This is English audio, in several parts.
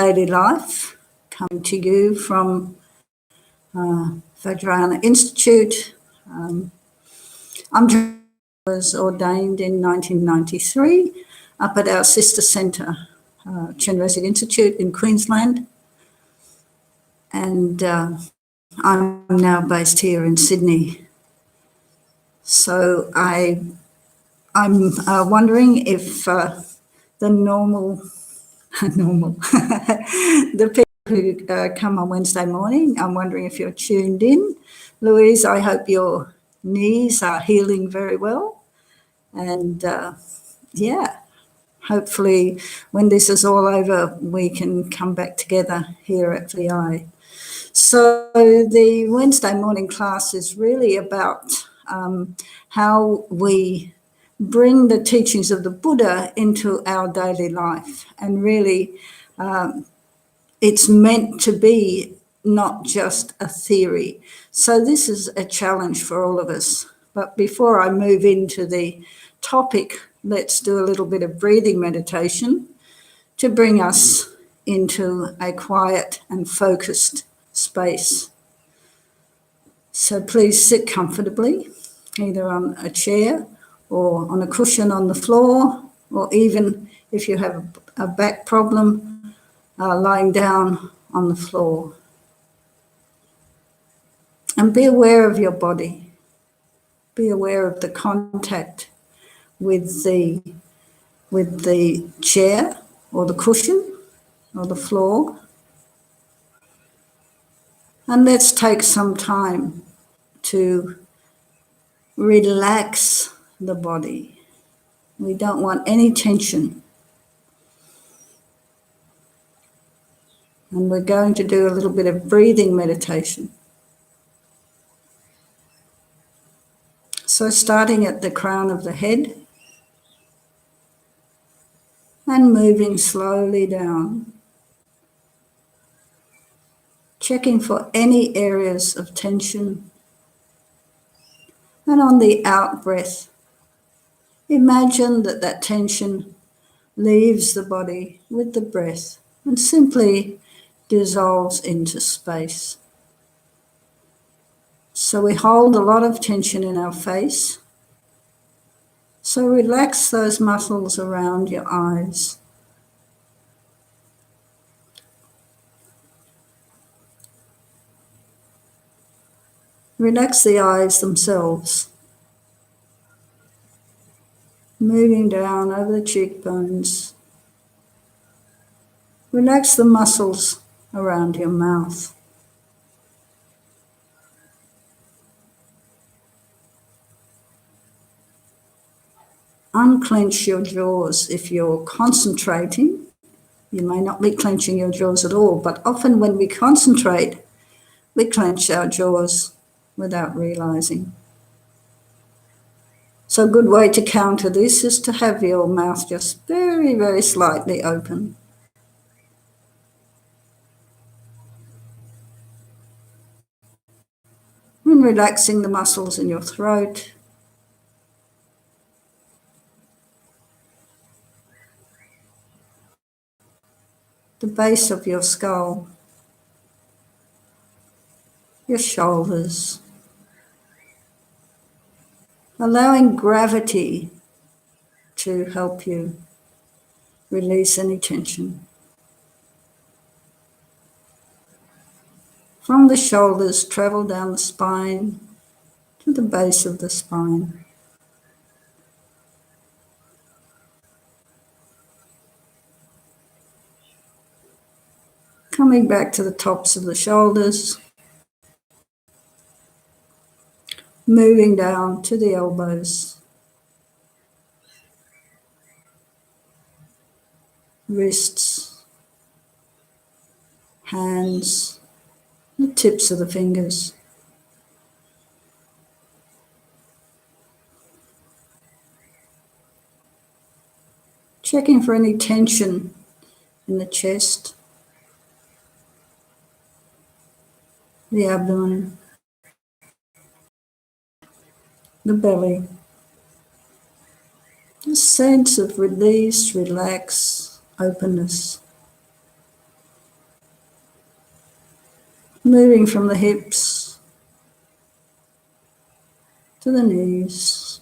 daily life, coming to you from Vajrayana Institute. I was ordained in 1993 up at our sister centre, Venerable Institute in Queensland, and I'm now based here in Sydney. So I'm wondering if the the people who come on Wednesday morning, I'm wondering if you're tuned in. Louise, I hope your knees are healing very well. And hopefully when this is all over, we can come back together here at VI. So the Wednesday morning class is really about how we bring the teachings of the Buddha into our daily life. And really, it's meant to be not just a theory. So this is a challenge for all of us. But before I move into the topic, let's do a little bit of breathing meditation to bring us into a quiet and focused space. So please sit comfortably, either on a chair or on a cushion on the floor, or even if you have a back problem, lying down on the floor. And be aware of your body. Be aware of the contact with the chair or the cushion or the floor. And let's take some time to relax the body. We don't want any tension. And we're going to do a little bit of breathing meditation. So starting at the crown of the head and moving slowly down, checking for any areas of tension. And on the out breath, imagine that tension leaves the body with the breath and simply dissolves into space. So we hold a lot of tension in our face. So relax those muscles around your eyes. Relax the eyes themselves, moving down over the cheekbones. Relax the muscles around your mouth. Unclench your jaws if you're concentrating. You may not be clenching your jaws at all, but often when we concentrate, we clench our jaws without realizing. So a good way to counter this is to have your mouth just very, very slightly open. And relaxing the muscles in your throat. The base of your skull, your shoulders, allowing gravity to help you release any tension. From the shoulders, travel down the spine to the base of the spine. Coming back to the tops of the shoulders, moving down to the elbows, wrists, hands, the tips of the fingers. Checking for any tension in the chest, the abdomen, the belly. A sense of release, relax, openness. moving from the hips to the knees,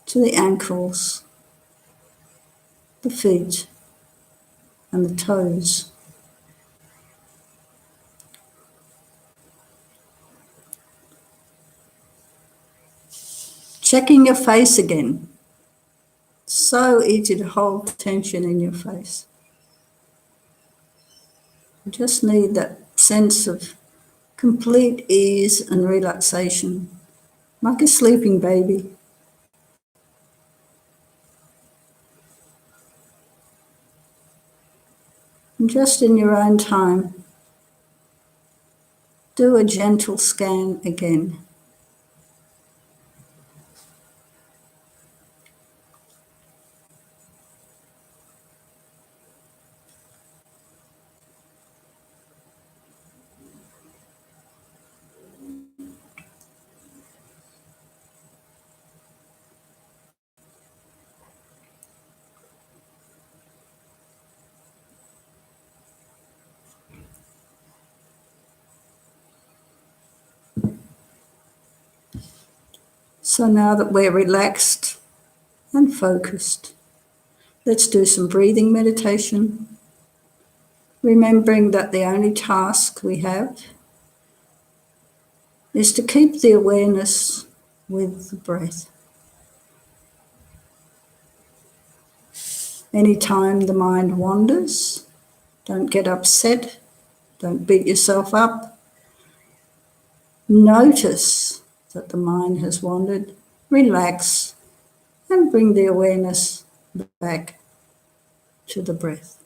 to the ankles, the feet and the toes. Checking your face again. So easy to hold tension in your face. You just need that sense of complete ease and relaxation, like a sleeping baby. And just in your own time, do a gentle scan again. So now that we're relaxed and focused, let's do some breathing meditation, remembering that the only task we have is to keep the awareness with the breath. Anytime the mind wanders, don't get upset, don't beat yourself up. Notice that the mind has wandered, relax, and bring the awareness back to the breath.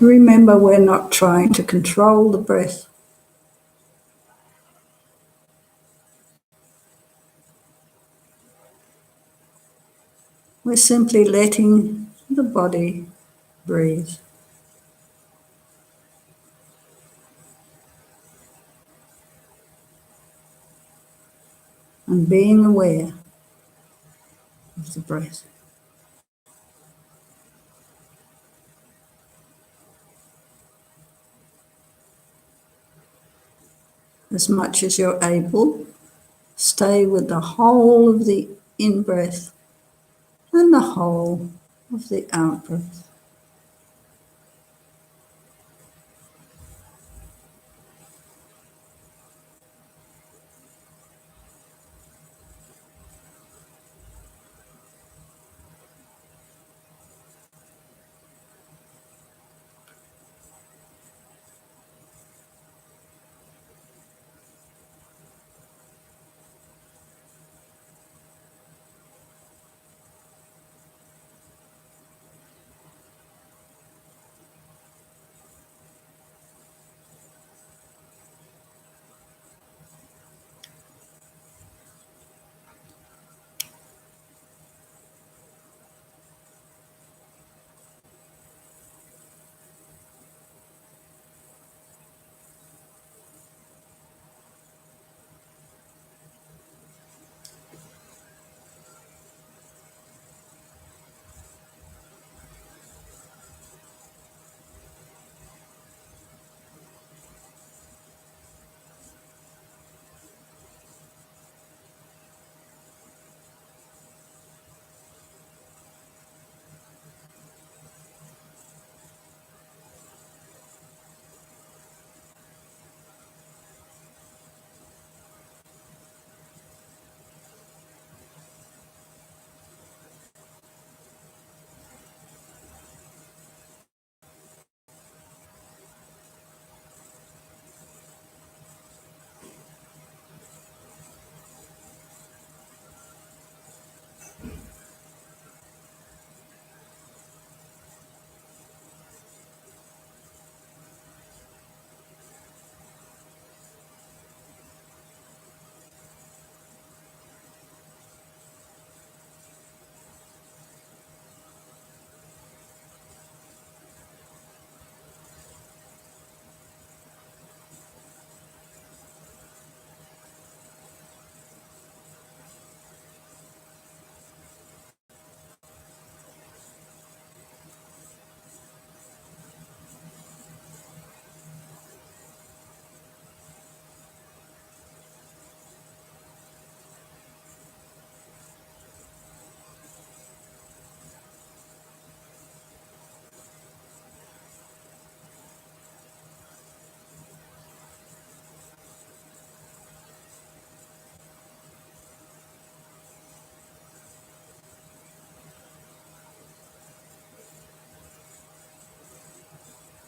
Remember, we're not trying to control the breath. We're simply letting the body breathe. And being aware of the breath. As much as you're able, stay with the whole of the in-breath and the whole of the out-breath.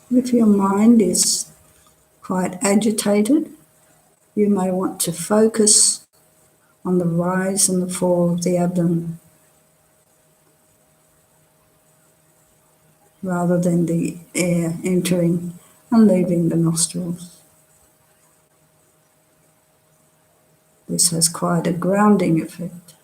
If your mind is quite agitated, you may want to focus on the rise and the fall of the abdomen rather than the air entering and leaving the nostrils. This has quite a grounding effect.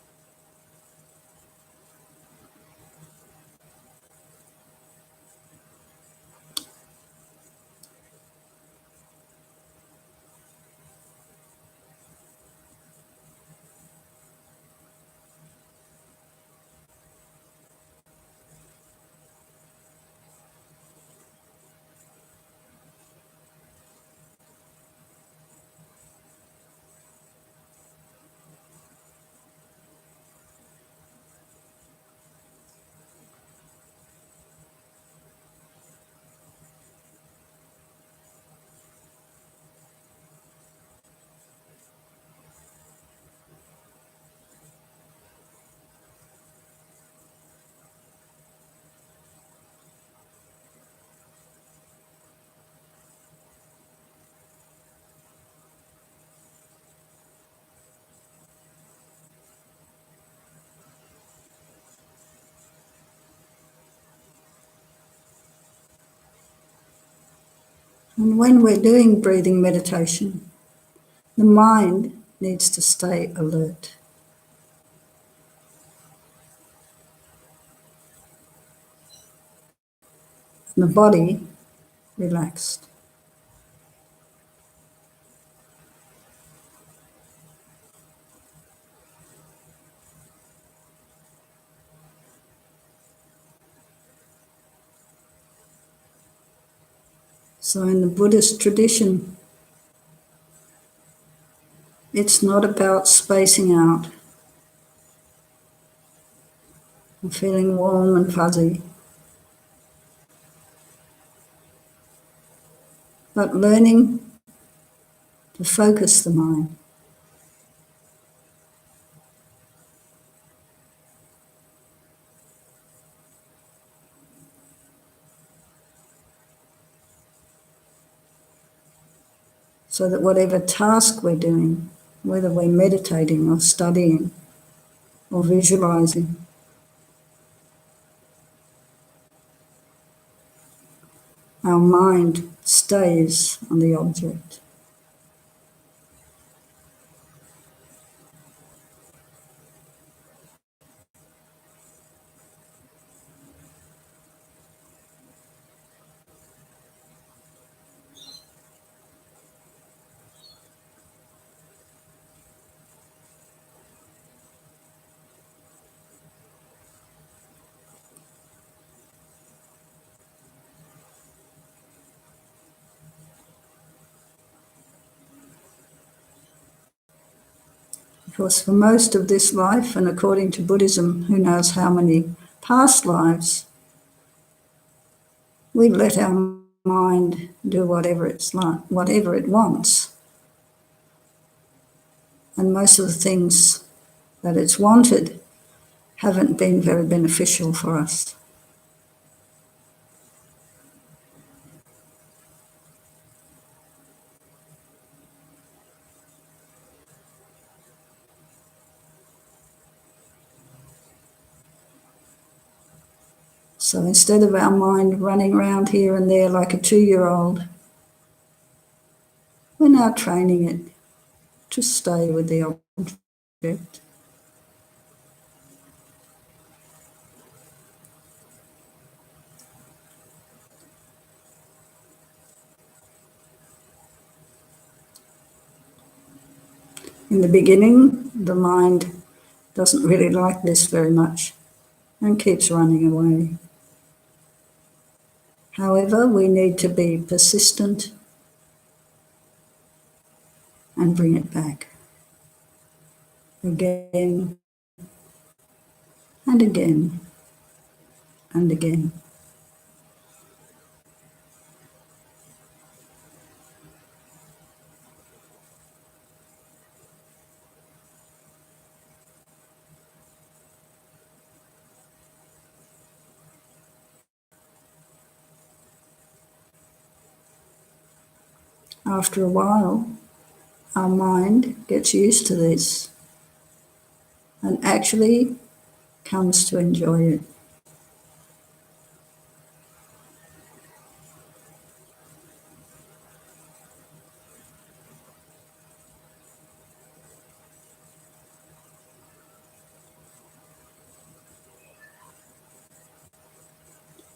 And when we're doing breathing meditation, the mind needs to stay alert. And the body relaxed. So in the Buddhist tradition, it's not about spacing out and feeling warm and fuzzy, but learning to focus the mind. So that whatever task we're doing, whether we're meditating or studying or visualizing, our mind stays on the object. Because for most of this life, and according to Buddhism, who knows how many past lives, we let our mind do whatever it's like, whatever it wants. And most of the things that it's wanted haven't been very beneficial for us. So instead of our mind running around here and there like a 2-year-old, we're now training it to stay with the object. In the beginning, the mind doesn't really like this very much and keeps running away. However, we need to be persistent and bring it back again and again and again. after a while, our mind gets used to this and actually comes to enjoy it.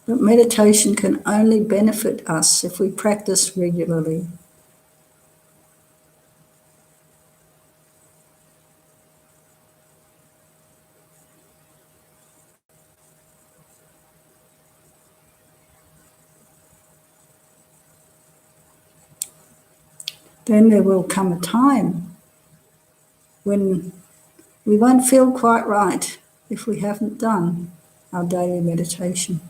But meditation can only benefit us if we practice regularly. Then there will come a time when we won't feel quite right if we haven't done our daily meditation.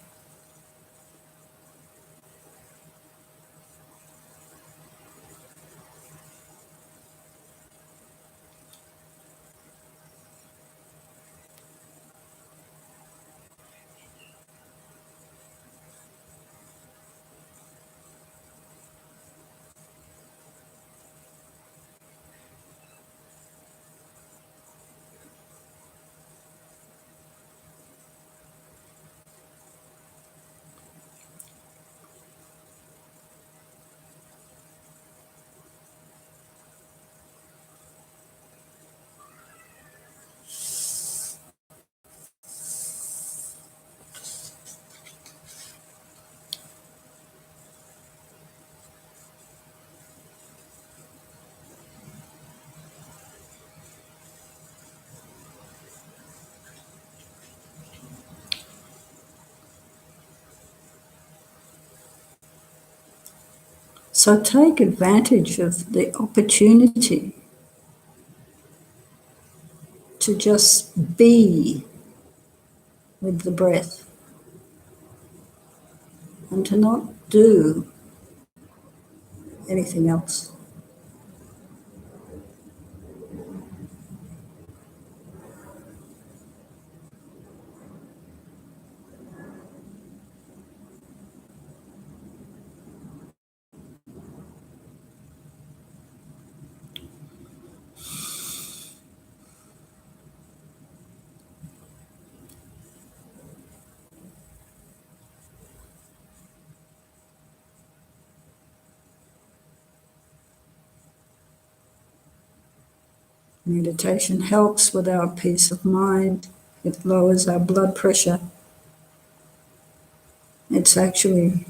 So take advantage of the opportunity to just be with the breath and to not do anything else. Meditation helps with our peace of mind. It lowers our blood pressure. It's actually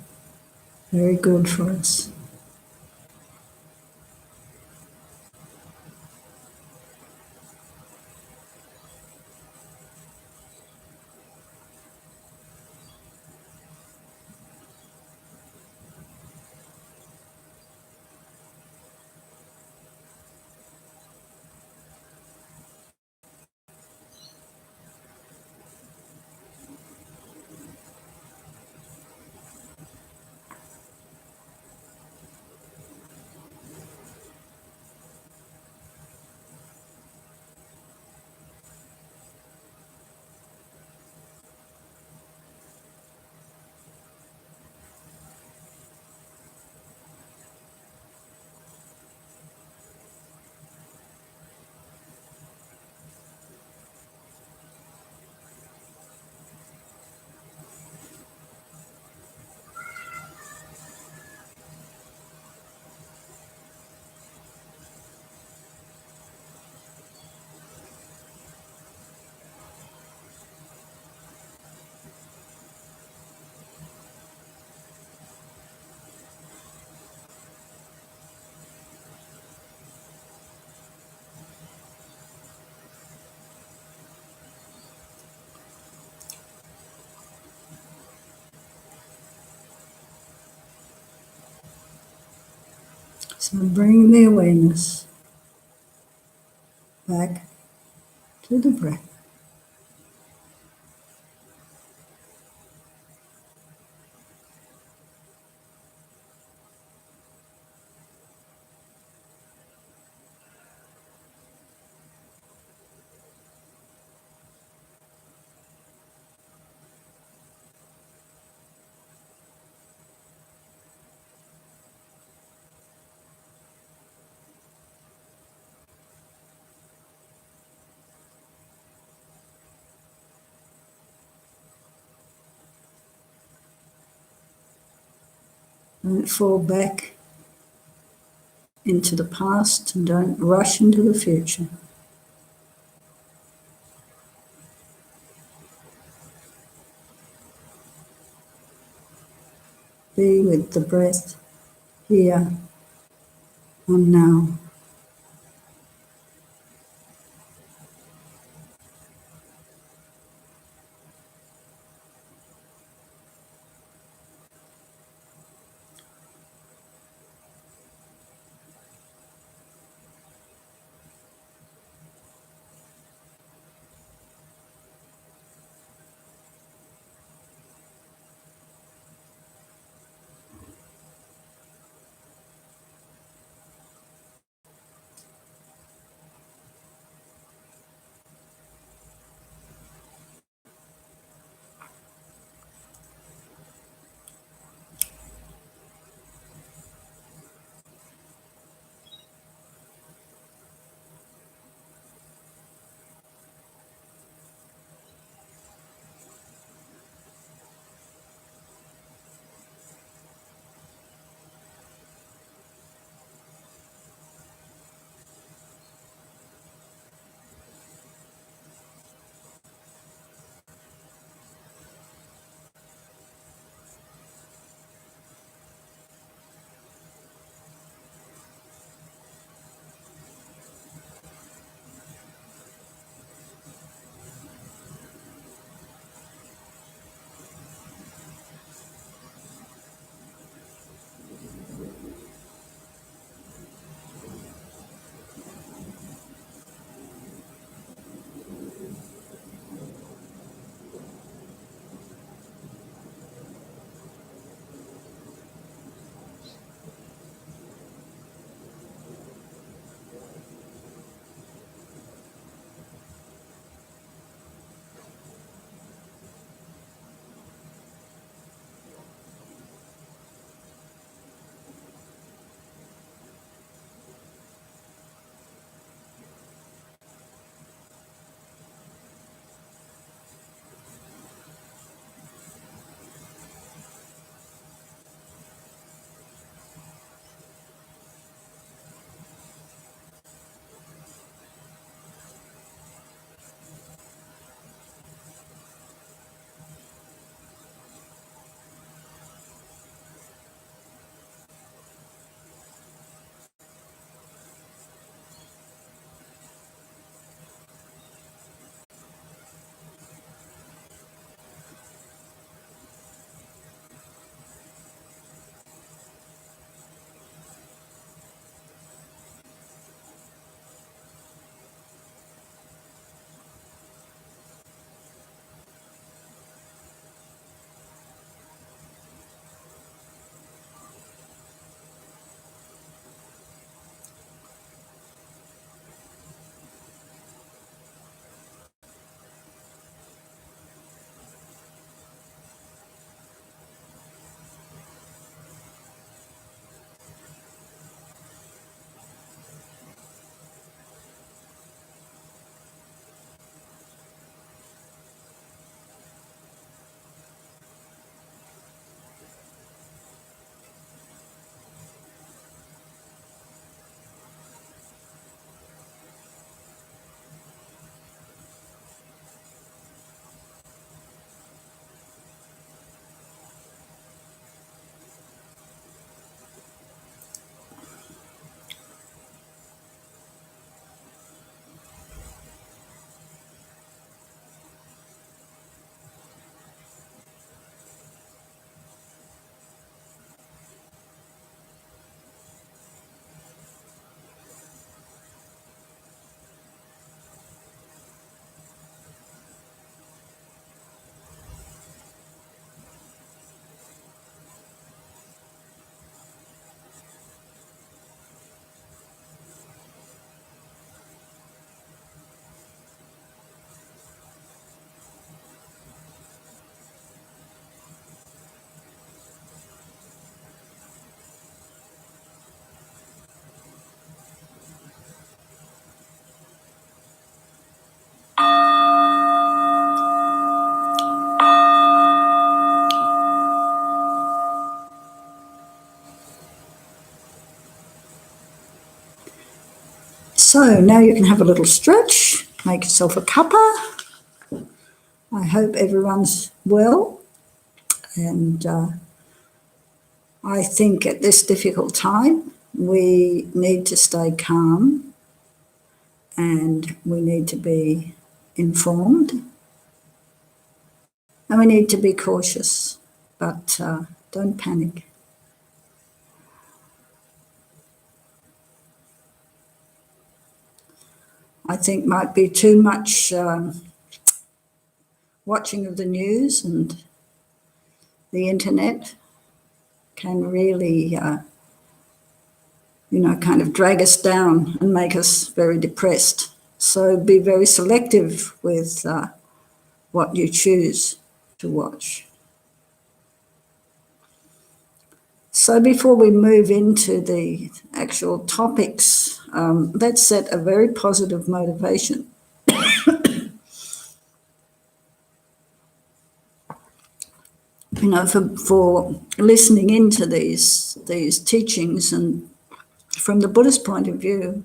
very good for us. So bring the awareness back to the breath. Don't fall back into the past and don't rush into the future. Be with the breath here and now. So now you can have a little stretch, make yourself a cuppa. I hope everyone's well, and I think at this difficult time we need to stay calm and we need to be informed and we need to be cautious, but don't panic. I think might be too much watching of the news and the internet can really, kind of drag us down and make us very depressed. So be very selective with what you choose to watch. So before we move into the actual topics, let's set a very positive motivation. For listening into these teachings, and from the Buddhist point of view,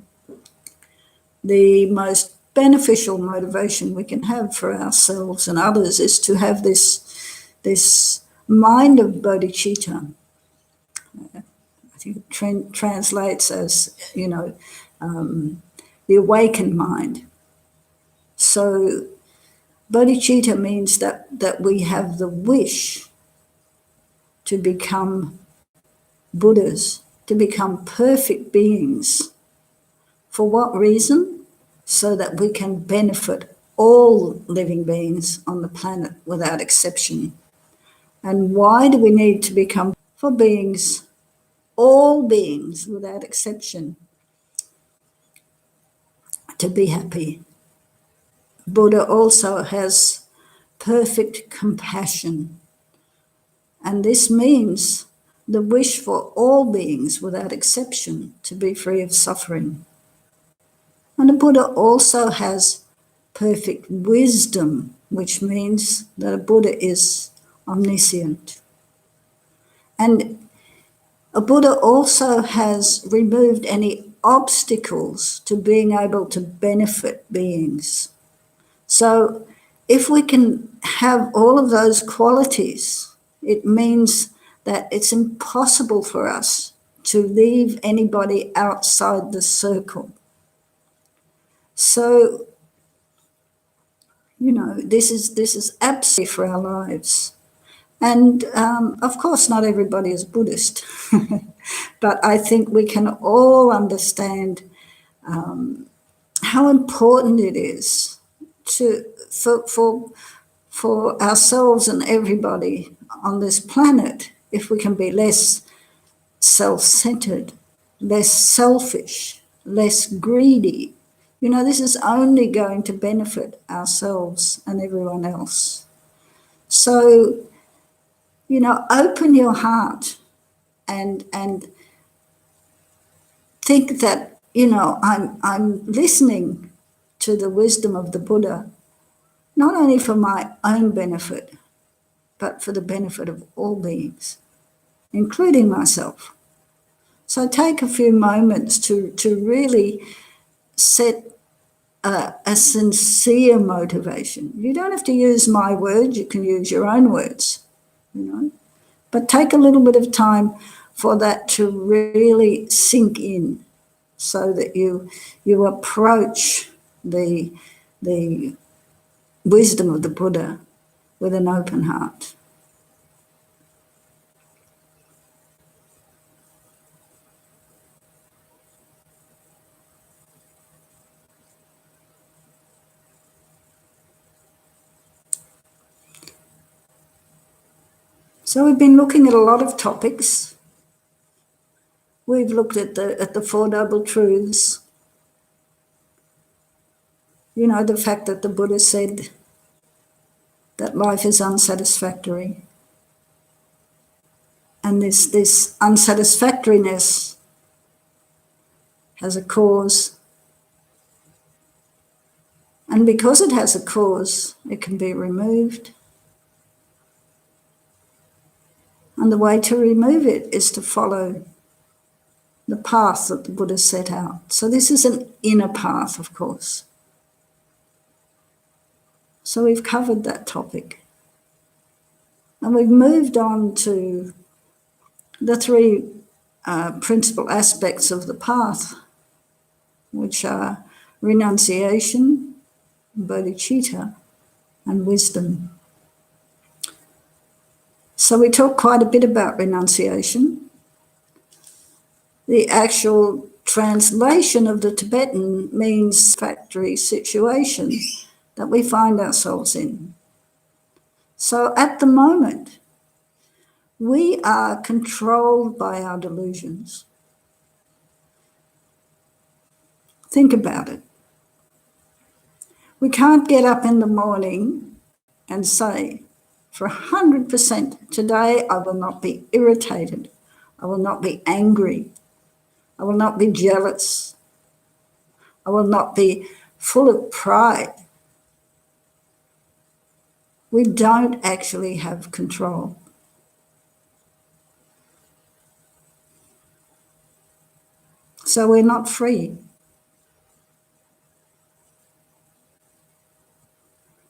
the most beneficial motivation we can have for ourselves and others is to have this mind of bodhicitta. I think it translates as, the awakened mind. So bodhicitta means that we have the wish to become Buddhas, to become perfect beings. For what reason? So that we can benefit all living beings on the planet without exception. And why do we need to become for beings, all beings without exception, to be happy? Buddha also has perfect compassion. And this means the wish for all beings without exception to be free of suffering. And the Buddha also has perfect wisdom, which means that a Buddha is omniscient. And a Buddha also has removed any obstacles to being able to benefit beings. So if we can have all of those qualities, it means that it's impossible for us to leave anybody outside the circle. So, this is absolutely for our lives. And of course, not everybody is Buddhist, but I think we can all understand how important it is for ourselves and everybody on this planet if we can be less self-centered, less selfish, less greedy. This is only going to benefit ourselves and everyone else. So, open your heart and think that, I'm listening to the wisdom of the Buddha, not only for my own benefit, but for the benefit of all beings, including myself. So take a few moments to really set a sincere motivation. You don't have to use my words, you can use your own words, But take a little bit of time for that to really sink in so that you approach the wisdom of the Buddha with an open heart. So we've been looking at a lot of topics. We've looked at the Four Noble Truths. The fact that the Buddha said that life is unsatisfactory. And this unsatisfactoriness has a cause. And because it has a cause, it can be removed. And the way to remove it is to follow the path that the Buddha set out. So this is an inner path, of course. So we've covered that topic. And we've moved on to the three principal aspects of the path, which are renunciation, bodhicitta, and wisdom. So we talked quite a bit about renunciation. The actual translation of the Tibetan means satisfactory situation that we find ourselves in. So at the moment, we are controlled by our delusions. Think about it. We can't get up in the morning and say, for 100%, today I will not be irritated, I will not be angry, I will not be jealous, I will not be full of pride. We don't actually have control. So we're not free.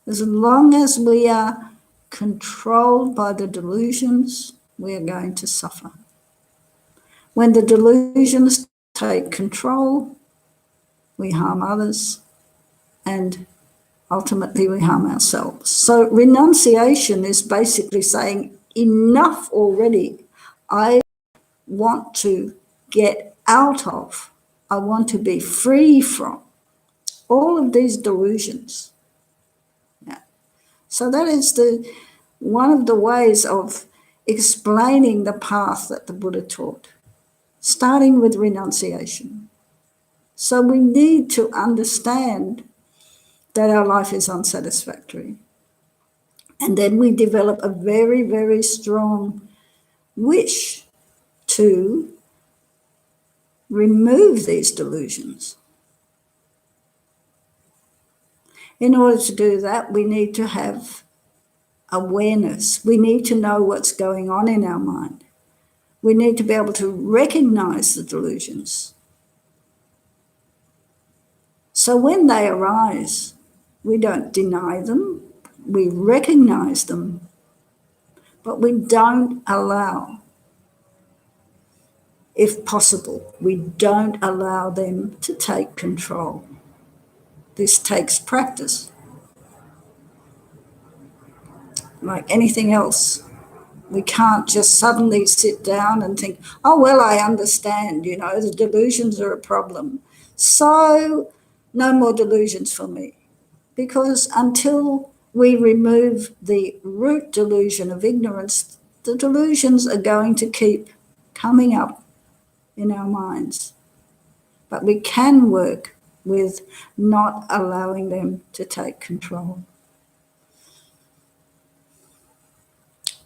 As long as we are controlled by the delusions, we are going to suffer. When the delusions take control, we harm others, and ultimately we harm ourselves. So renunciation is basically saying, enough already. I want to get out of, I want to be free from all of these delusions. So that is one of the ways of explaining the path that the Buddha taught, starting with renunciation. So we need to understand that our life is unsatisfactory. And then we develop a very, very strong wish to remove these delusions. In order to do that, we need to have awareness. We need to know what's going on in our mind. We need to be able to recognize the delusions. So when they arise, we don't deny them, we recognize them, but we don't allow, if possible, we don't allow them to take control. This takes practice. Like anything else, we can't just suddenly sit down and think, oh, well, I understand, the delusions are a problem. So no more delusions for me. Because until we remove the root delusion of ignorance, the delusions are going to keep coming up in our minds. But we can work with not allowing them to take control.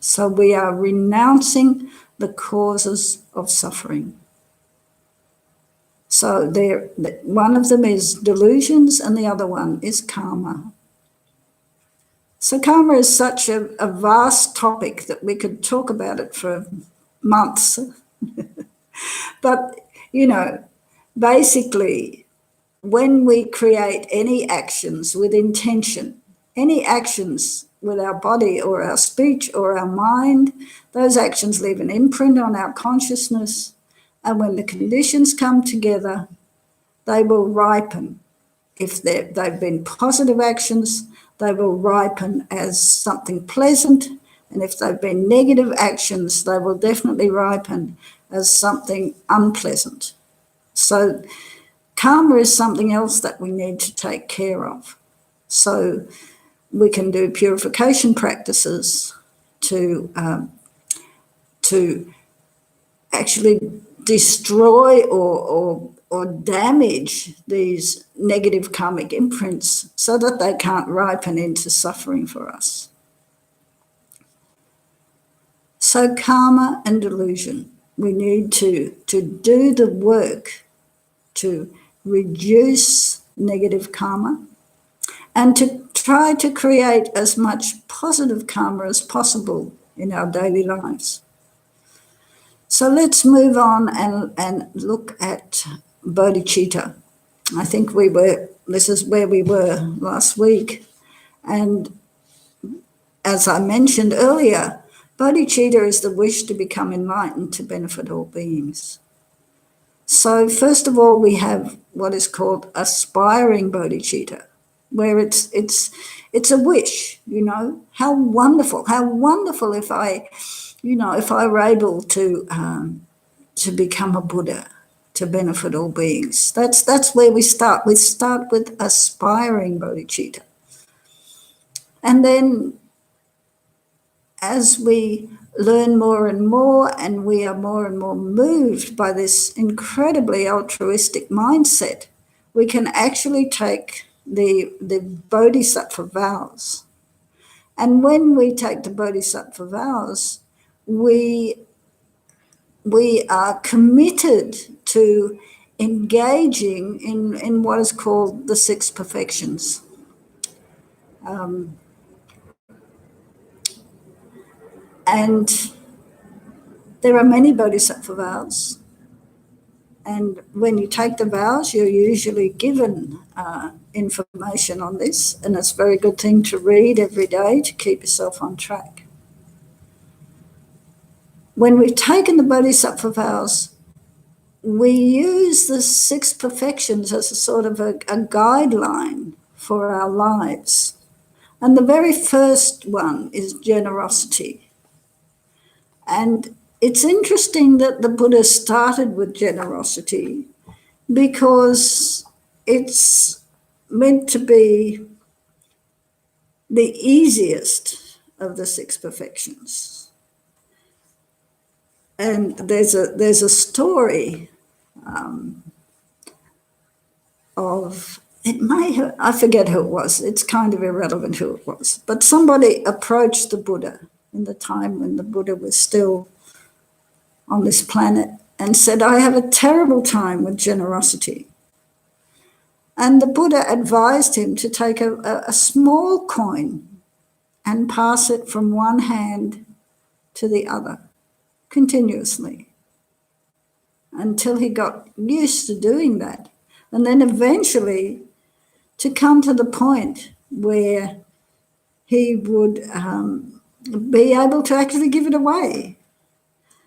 So we are renouncing the causes of suffering. So one of them is delusions and the other one is karma. So karma is such a vast topic that we could talk about it for months. But, basically, when we create any actions with intention, any actions with our body or our speech or our mind, those actions leave an imprint on our consciousness. And when the conditions come together, they will ripen. If they've been positive actions, they will ripen as something pleasant. And if they've been negative actions, they will definitely ripen as something unpleasant. So karma is something else that we need to take care of. So we can do purification practices to actually destroy or damage these negative karmic imprints so that they can't ripen into suffering for us. So karma and delusion, we need to do the work to reduce negative karma and to try to create as much positive karma as possible in our daily lives. So let's move on and look at bodhicitta. I think this is where we were last week. And as I mentioned earlier, bodhicitta is the wish to become enlightened to benefit all beings. So first of all, we have what is called aspiring bodhicitta, where it's a wish, how wonderful if I were able to become a Buddha, to benefit all beings. That's where we start. We start with aspiring bodhicitta. And then as we learn more and more, and we are more and more moved by this incredibly altruistic mindset, we can actually take the bodhisattva vows. And when we take the bodhisattva vows, we are committed to engaging in what is called the six perfections. And there are many bodhisattva vows. And when you take the vows, you're usually given information on this, and it's a very good thing to read every day to keep yourself on track. When we've taken the bodhisattva vows, we use the six perfections as a sort of a guideline for our lives. And the very first one is generosity. And it's interesting that the Buddha started with generosity, because it's meant to be the easiest of the six perfections. And there's a story of, I forget who it was, it's kind of irrelevant who it was, but somebody approached the Buddha in the time when the Buddha was still on this planet and said, I have a terrible time with generosity. And the Buddha advised him to take a small coin and pass it from one hand to the other continuously until he got used to doing that. And then eventually to come to the point where he would be able to actually give it away.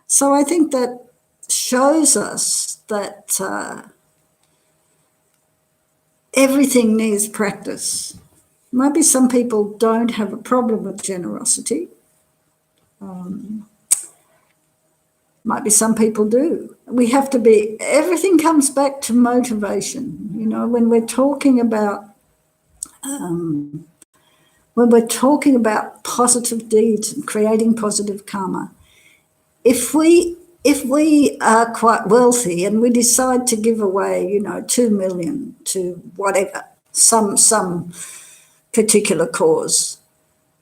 So I think that shows us that everything needs practice. Maybe some people don't have a problem with generosity. Maybe some people do. We have to be, everything comes back to motivation. When we're talking about positive deeds and creating positive karma, if we are quite wealthy and we decide to give away, 2 million to whatever, some particular cause,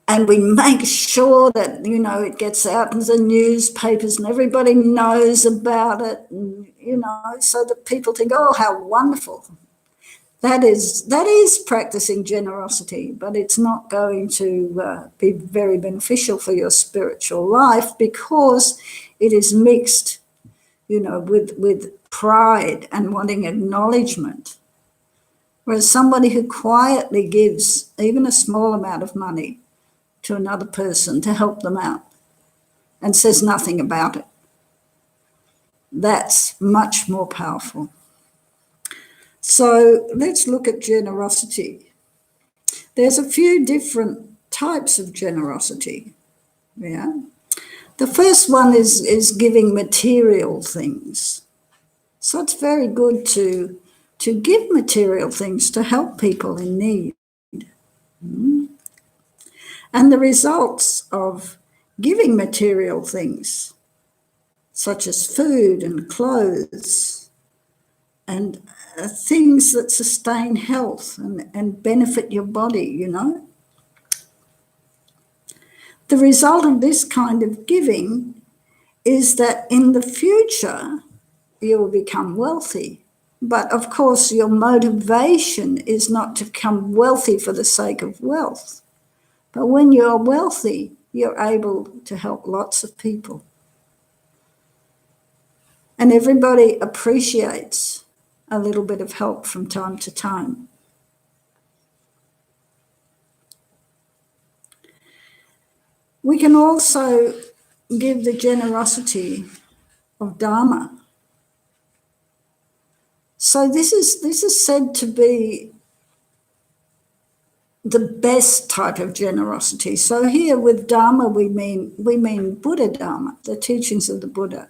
and we make sure that, it gets out in the newspapers and everybody knows about it, and, so that people think, oh, how wonderful. That is practicing generosity, but it's not going to be very beneficial for your spiritual life, because it is mixed, with pride and wanting acknowledgement. Whereas somebody who quietly gives even a small amount of money to another person to help them out and says nothing about it, that's much more powerful. So let's look at generosity. There's a few different types of generosity. Yeah. The first one is giving material things. So it's very good to give material things to help people in need. And the results of giving material things, such as food and clothes, and things that sustain health and benefit your body, The result of this kind of giving is that in the future, you will become wealthy. But of course, your motivation is not to become wealthy for the sake of wealth. But when you're wealthy, you're able to help lots of people. And everybody appreciates a little bit of help from time to time. We can also give the generosity of Dharma. So this is said to be the best type of generosity. So here with Dharma we mean Buddha Dharma, the teachings of the Buddha.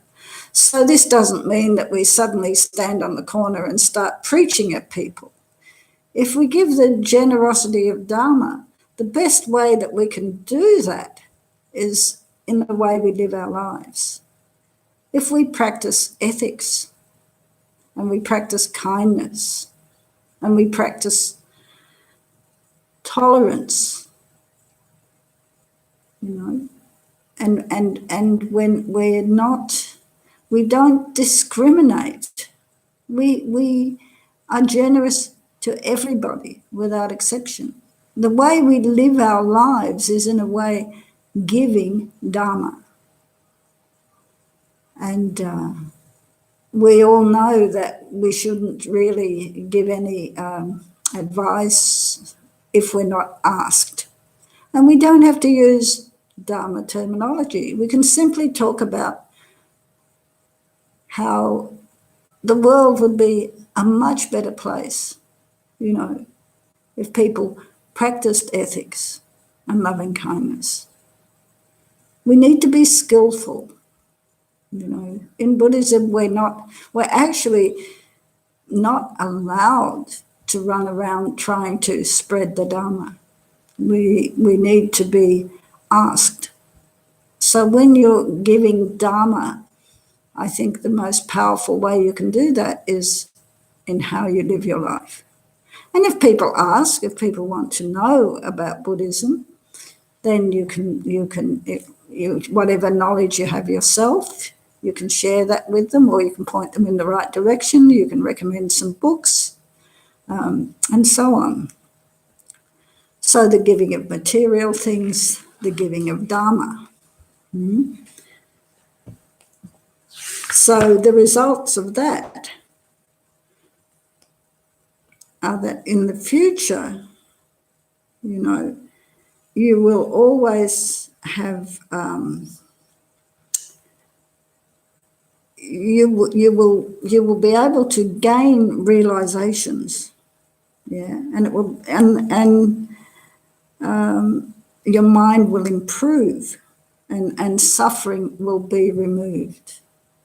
So this doesn't mean that we suddenly stand on the corner and start preaching at people. If we give the generosity of Dharma, the best way that we can do that is in the way we live our lives. If we practice ethics, and we practice kindness, and we practice tolerance, and when we don't discriminate. We are generous to everybody without exception. The way we live our lives is in a way giving Dharma. And we all know that we shouldn't really give any advice if we're not asked. And we don't have to use Dharma terminology. We can simply talk about how the world would be a much better place, if people practiced ethics and loving kindness. We need to be skillful. In Buddhism, we're actually not allowed to run around trying to spread the Dharma. We need to be asked. So when you're giving Dharma, I think the most powerful way you can do that is in how you live your life. And if people ask, if people want to know about Buddhism, then you can whatever knowledge you have yourself, you can share that with them, or you can point them in the right direction. You can recommend some books, and so on. So the giving of material things, the giving of Dharma. So the results of that are that in the future, you will always have you will be able to gain realizations, and it will and your mind will improve, and suffering will be removed.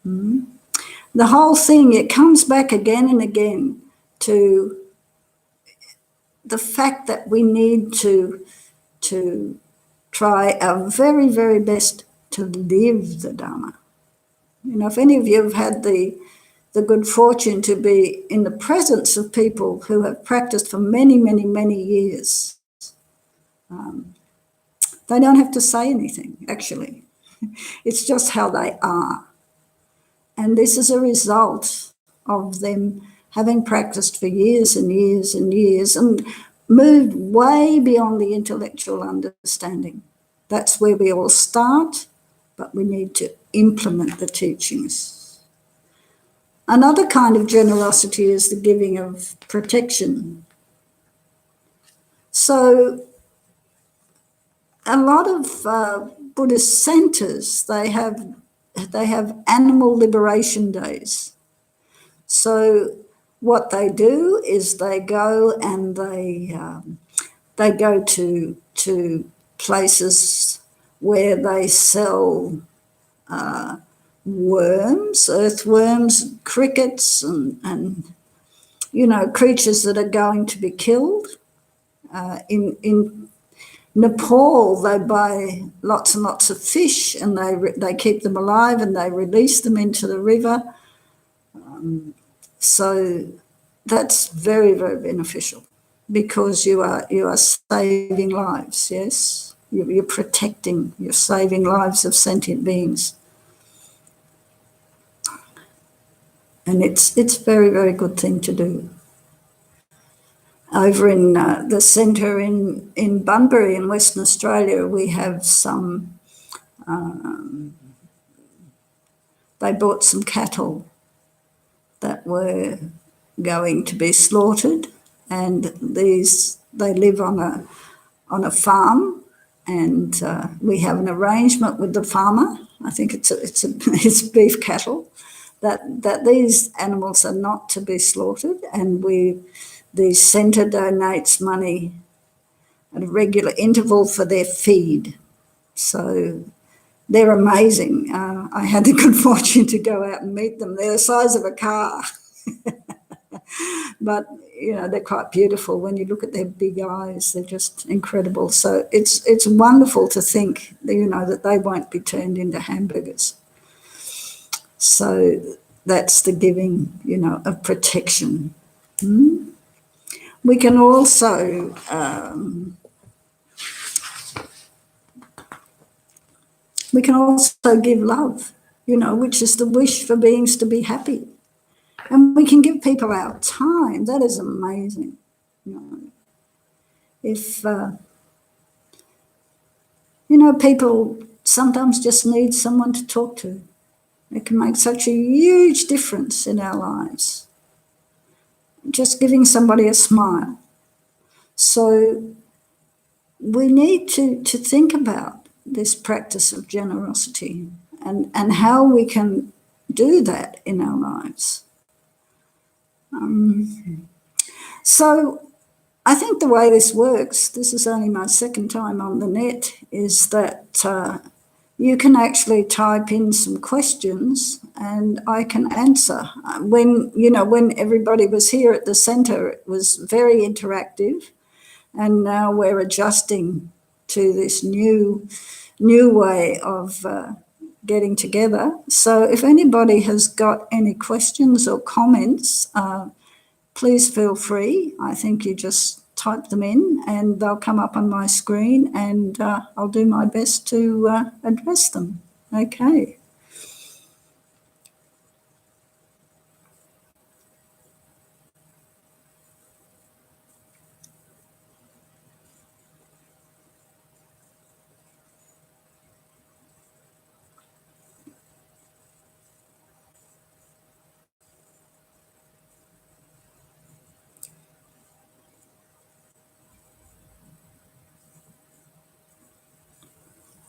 The whole thing, it comes back again and again to the fact that we need to try our very, very best to live the Dharma. If any of you have had the good fortune to be in the presence of people who have practiced for many, many, many years, they don't have to say anything, actually. It's just how they are. And this is a result of them having practiced for years and years and years and moved way beyond the intellectual understanding. That's where we all start, but we need to implement the teachings. Another kind of generosity is the giving of protection. So a lot of Buddhist centers, they have animal liberation days. So what they do is they go and they go to places where they sell worms, earthworms, crickets, and creatures that are going to be killed. In Nepal, they buy lots and lots of fish, and they keep them alive, and they release them into the river. So that's very, very beneficial, because you are saving lives. Yes, you're protecting, you're saving lives of sentient beings, and it's a very, very good thing to do. Over in the centre in Bunbury in Western Australia, we have some. They bought some cattle, that were going to be slaughtered, and they live on a farm, and we have an arrangement with the farmer. I think it's beef cattle, that these animals are not to be slaughtered, and the centre donates money at a regular interval for their feed. So they're amazing. I had the good fortune to go out and meet them. They're the size of a car. But, they're quite beautiful. When you look at their big eyes, they're just incredible. So it's wonderful to think, that they won't be turned into hamburgers. So that's the giving, of protection. We can also give love, which is the wish for beings to be happy. And we can give people our time. That is amazing. If, people sometimes just need someone to talk to. It can make such a huge difference in our lives. Just giving somebody a smile. So we need to think about this practice of generosity and how we can do that in our lives. So I think the way this works, this is only my second time on the net, is that you can actually type in some questions and I can answer. When everybody was here at the centre, it was very interactive, and now we're adjusting to this new way of getting together. So if anybody has got any questions or comments, please feel free. I think you just type them in and they'll come up on my screen, and I'll do my best to address them. Okay.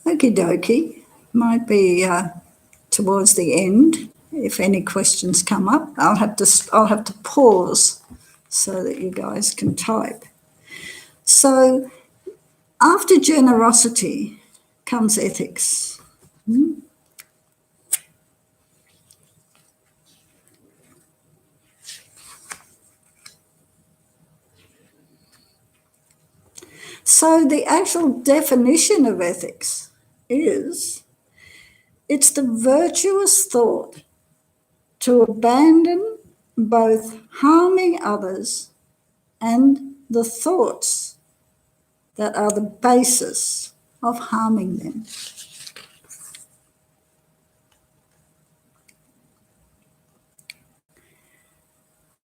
Okie dokie. Might be towards the end. If any questions come up, I'll have to pause so that you guys can type. So after generosity comes ethics. So the actual definition of ethics is, it's the virtuous thought to abandon both harming others and the thoughts that are the basis of harming them.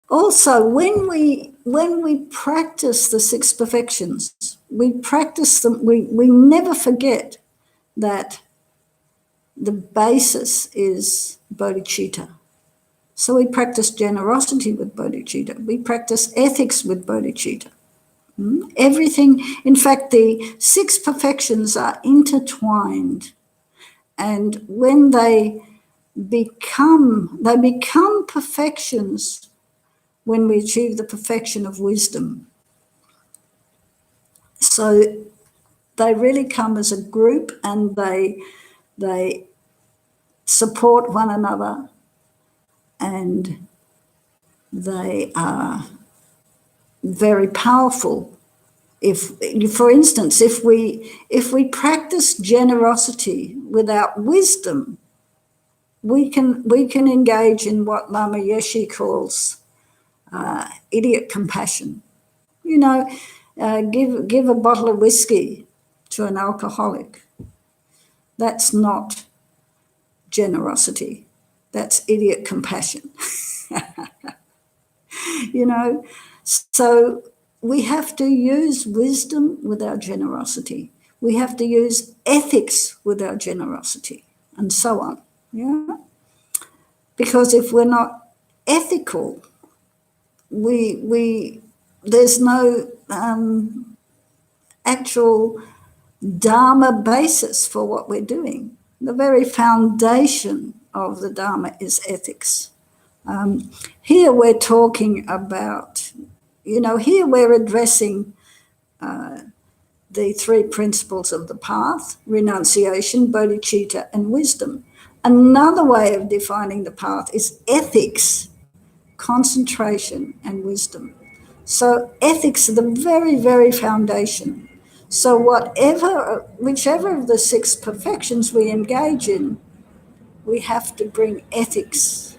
Also, when we practice the six perfections, we practice them, we never forget that the basis is bodhicitta. So we practice generosity with bodhicitta. We practice ethics with bodhicitta. Everything, in fact, the six perfections are intertwined. And when they become perfections when we achieve the perfection of wisdom. So they really come as a group, and they support one another, and they are very powerful. For instance, if we practice generosity without wisdom, we can engage in what Lama Yeshe calls idiot compassion. Give a bottle of whiskey to an alcoholic. That's not generosity. That's idiot compassion. So we have to use wisdom with our generosity. We have to use ethics with our generosity, and so on. Yeah. Because if we're not ethical. There's no actual Dharma basis for what we're doing. The very foundation of the Dharma is ethics. Here we're talking about, here we're addressing the three principles of the path: renunciation, bodhicitta, and wisdom. Another way of defining the path is ethics, concentration, and wisdom. So ethics are the very, very foundation. So whichever of the six perfections we engage in, we have to bring ethics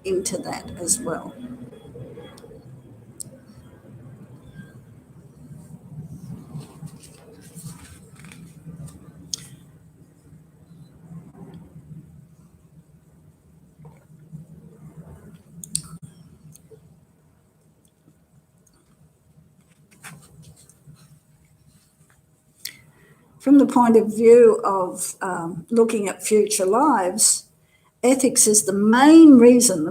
into that as well. From the point of view of looking at future lives, ethics is the main reason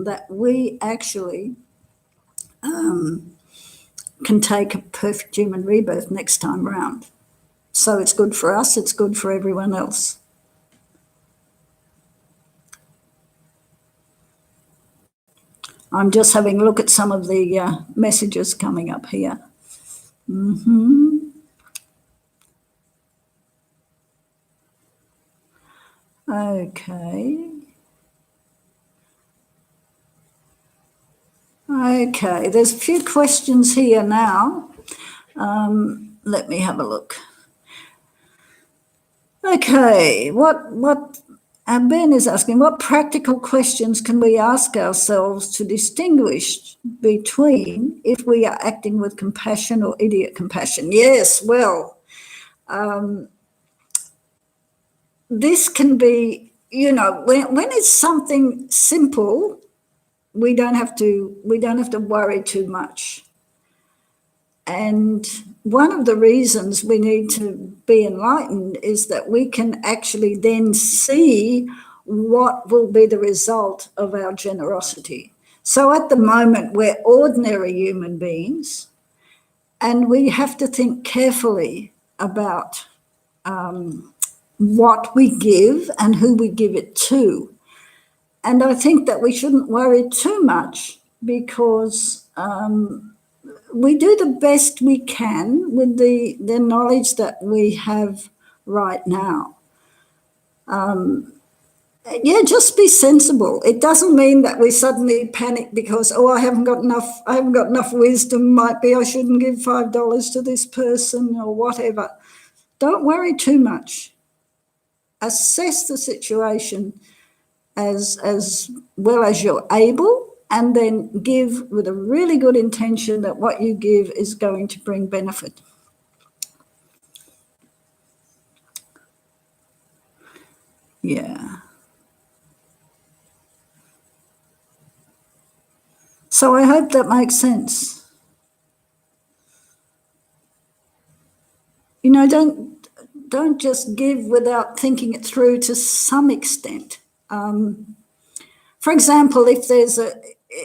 that we actually can take a perfect human rebirth next time round. So it's good for us, it's good for everyone else. I'm just having a look at some of the messages coming up here. Okay. Okay, there's a few questions here now. Let me have a look. Okay, what Ben is asking, what practical questions can we ask ourselves to distinguish between if we are acting with compassion or idiot compassion? Yes, well, this can be, when it's something simple, we don't have to worry too much. And one of the reasons we need to be enlightened is that we can actually then see what will be the result of our generosity. So at the moment, we're ordinary human beings, and we have to think carefully about what we give and who we give it to. And I think that we shouldn't worry too much, because we do the best we can with the knowledge that we have right now. Just be sensible. It doesn't mean that we suddenly panic because, I haven't got enough wisdom. Might be I shouldn't give $5 to this person or whatever. Don't worry too much. Assess the situation as well as you're able, and then give with a really good intention that what you give is going to bring benefit. Yeah. So I hope that makes sense. Don't just give without thinking it through to some extent. For example, if there's a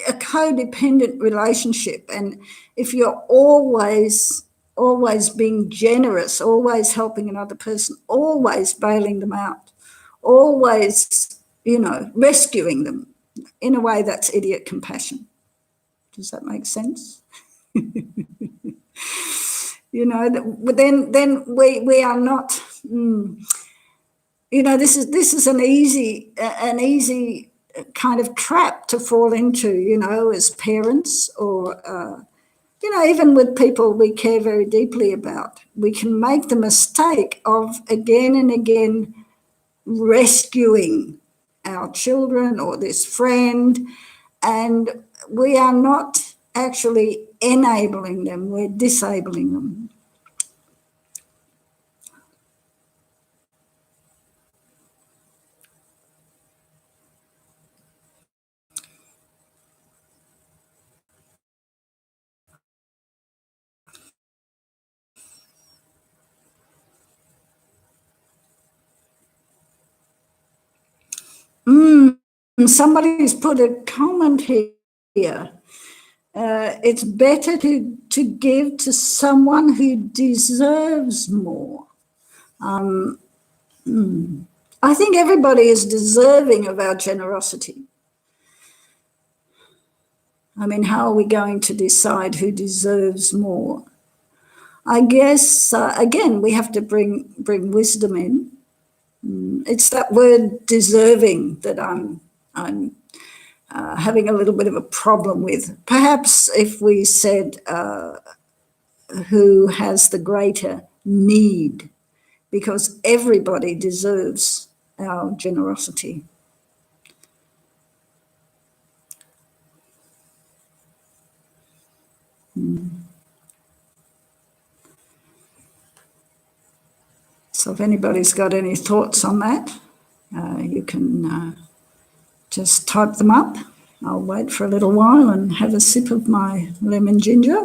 codependent relationship, and if you're always being generous, always helping another person, always bailing them out, always, rescuing them, in a way that's idiot compassion. Does that make sense? Then we are not. This is an easy kind of trap to fall into. As parents, or even with people we care very deeply about, we can make the mistake of again and again rescuing our children or this friend, and we are not actually enabling them, we're disabling them. somebody's put a comment here. It's better to give to someone who deserves more. I think everybody is deserving of our generosity. I mean, how are we going to decide who deserves more? I guess, again, we have to bring wisdom in. It's that word deserving that I'm having a little bit of a problem with. Perhaps if we said who has the greater need, because everybody deserves our generosity. So if anybody's got any thoughts on that, you can just type them up. I'll wait for a little while and have a sip of my lemon ginger.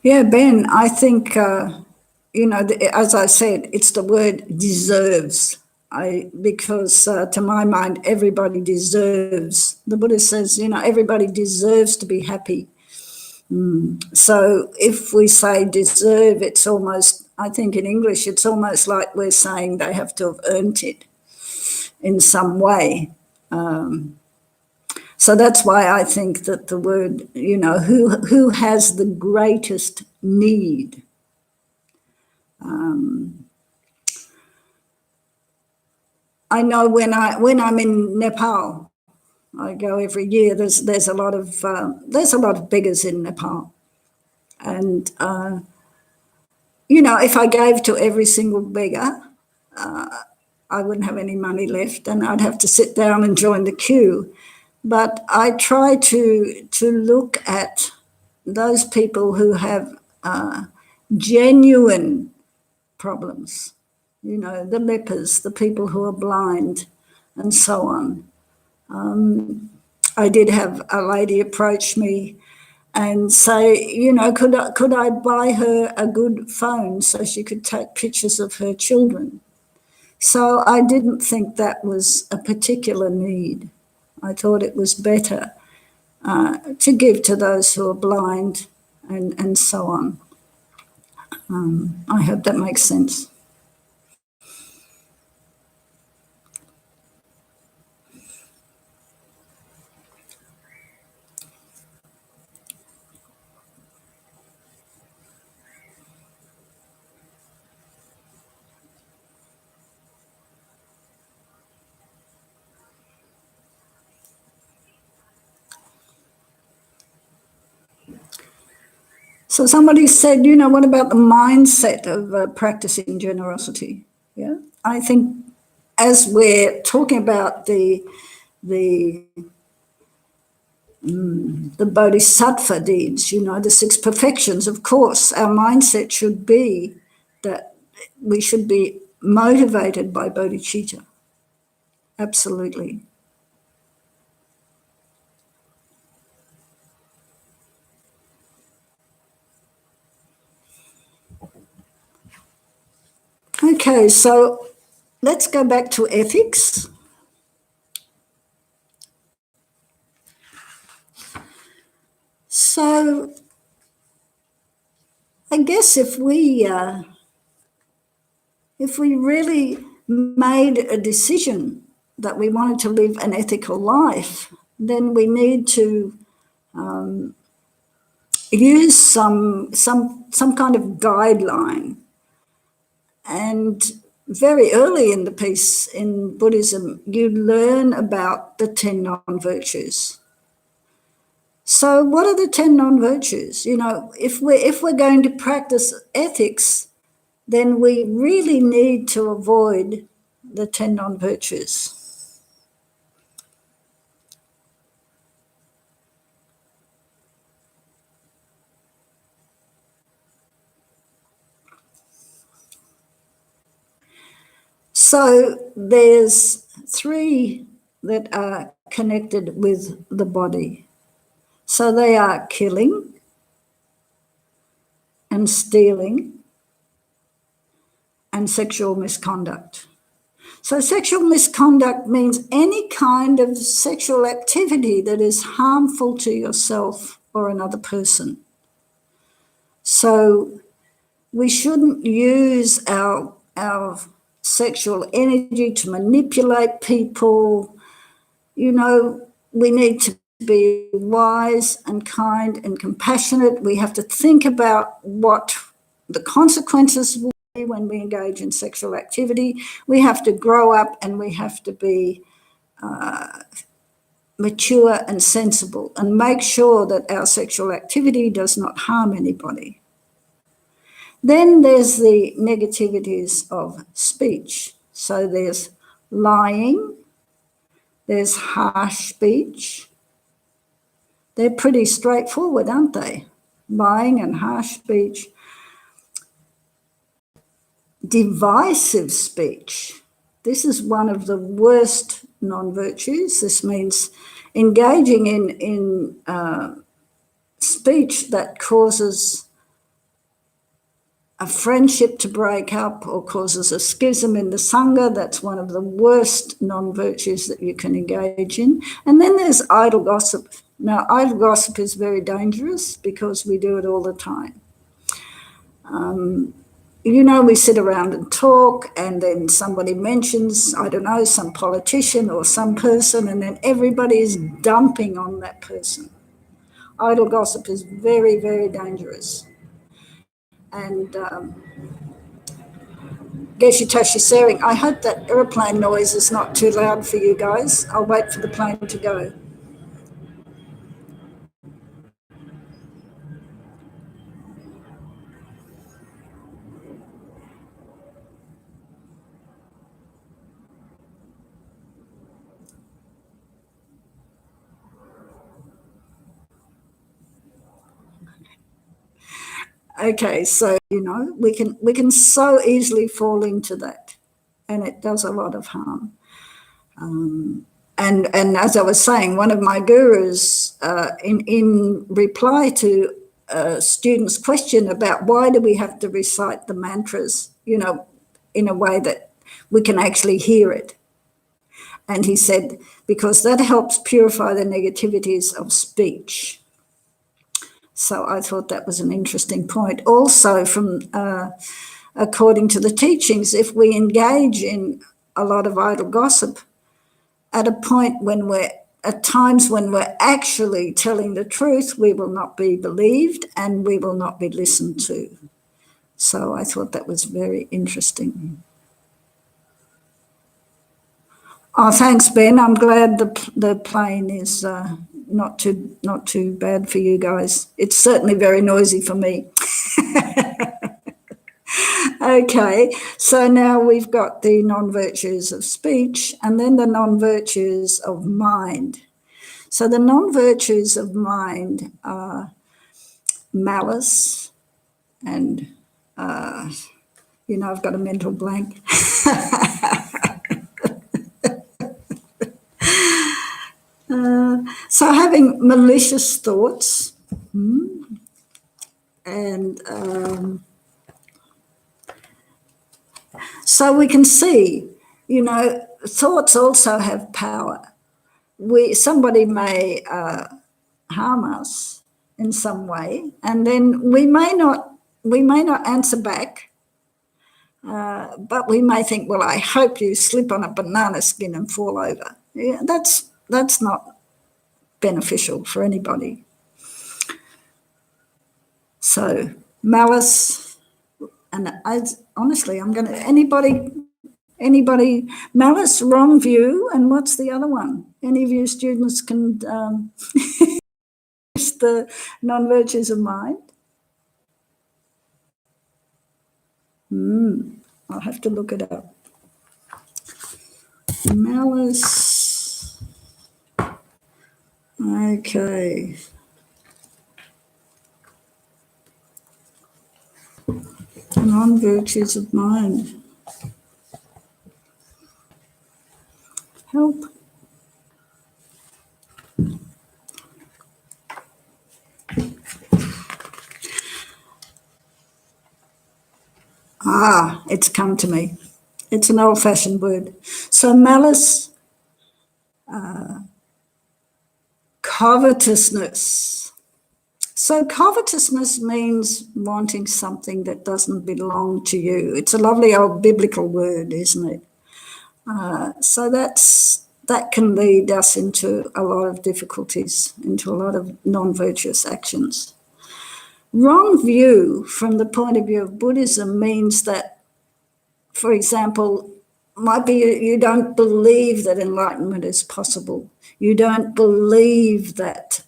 Yeah, Ben, I think, as I said, it's the word deserves. Because to my mind, everybody deserves. The Buddha says, everybody deserves to be happy. So if we say deserve, it's almost, I think in English, it's almost like we're saying they have to have earned it in some way. So that's why I think that the word, who has the greatest need. I know when I'm in Nepal, I go every year. There's a lot of beggars in Nepal, and if I gave to every single beggar, I wouldn't have any money left, and I'd have to sit down and join the queue. But I try to look at those people who have genuine problems, the lepers, the people who are blind, and so on. I did have a lady approach me and say, could I buy her a good phone so she could take pictures of her children? So I didn't think that was a particular need. I thought it was better to give to those who are blind and so on. I hope that makes sense. So somebody said, what about the mindset of practicing generosity? Yeah, I think as we're talking about the bodhisattva deeds, the six perfections, of course, our mindset should be that we should be motivated by bodhicitta. Absolutely. Okay, so let's go back to ethics. So I guess if we really made a decision that we wanted to live an ethical life, then we need to use some kind of guideline. And very early in the piece in Buddhism, you learn about the 10 non-virtues. So what are the 10 non-virtues? If we're going to practice ethics, then we really need to avoid the 10 non-virtues. So there's three that are connected with the body. So they are killing and stealing and sexual misconduct. So sexual misconduct means any kind of sexual activity that is harmful to yourself or another person. So we shouldn't use our sexual energy to manipulate people. You know, we need to be wise and kind and compassionate. We have to think about what the consequences will be when we engage in sexual activity. We have to grow up and we have to be mature and sensible and make sure that our sexual activity does not harm anybody. Then there's the negativities of speech. So there's lying, there's harsh speech. They're pretty straightforward, aren't they? Lying and harsh speech. Divisive speech. This is one of the worst non-virtues. This means engaging in speech that causes a friendship to break up or causes a schism in the Sangha. That's one of the worst non-virtues that you can engage in. And then there's idle gossip. Now, idle gossip is very dangerous because we do it all the time. You know, we sit around and talk, and then somebody mentions, I don't know, some politician or some person, and then everybody is dumping on that person. Idle gossip is very, very dangerous. And Geshe Tashi Sering, I hope that aeroplane noise is not too loud for you guys. I'll wait for the plane to go. Okay, so you know we can so easily fall into that, and it does a lot of harm. And as I was saying, one of my gurus, in reply to a student's question about why do we have to recite the mantras, you know, in a way that we can actually hear it, and he said because that helps purify the negativities of speech. So I thought that was an interesting point. Also, from according to the teachings, if we engage in a lot of idle gossip, at a point when at times when we're actually telling the truth, we will not be believed and we will not be listened to. So I thought that was very interesting. Oh, thanks, Ben. I'm glad the plane is not too bad for you guys. It's certainly very noisy for me. Okay, so now we've got the non-virtues of speech and then the non-virtues of mind. So the non-virtues of mind are malice and, you know, I've got a mental blank. So having malicious thoughts and so we can see, you know, thoughts also have power. Somebody may harm us in some way, and then we may not answer back, but we may think, well, I hope you slip on a banana skin and fall over. Yeah, that's not beneficial for anybody. So malice, and honestly, I'm going to anybody malice, wrong view, and what's the other one? Any of you students can use the non-virtues of mind? I'll have to look it up. Malice. Okay. Non-virtues of mind. help? It's come to me. It's an old-fashioned word. So malice, covetousness. So covetousness means wanting something that doesn't belong to you. It's a lovely old biblical word, isn't it? So that can lead us into a lot of difficulties, into a lot of non-virtuous actions. Wrong view from the point of view of Buddhism means that, for example, might be you don't believe that enlightenment is possible. You don't believe that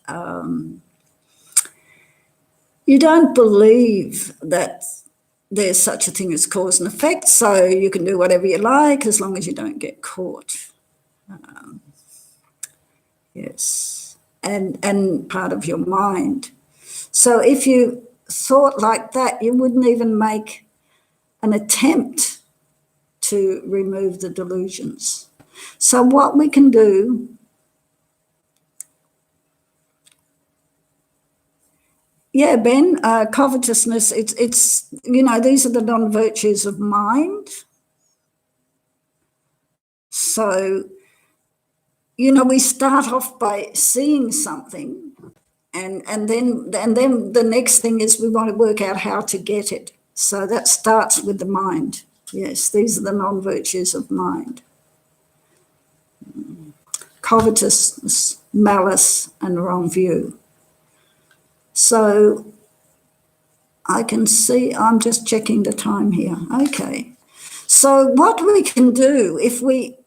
there's such a thing as cause and effect, so you can do whatever you like as long as you don't get caught. Yes, and part of your mind. So if you thought like that, you wouldn't even make an attempt to remove the delusions. So what we can do, yeah, Ben, covetousness, it's these are the non-virtues of mind. So, we start off by seeing something, and then the next thing is we want to work out how to get it. So that starts with the mind. Yes, these are the non-virtues of mind. Covetousness, malice, and wrong view. So I can see, I'm just checking the time here. Okay. So what we can do if we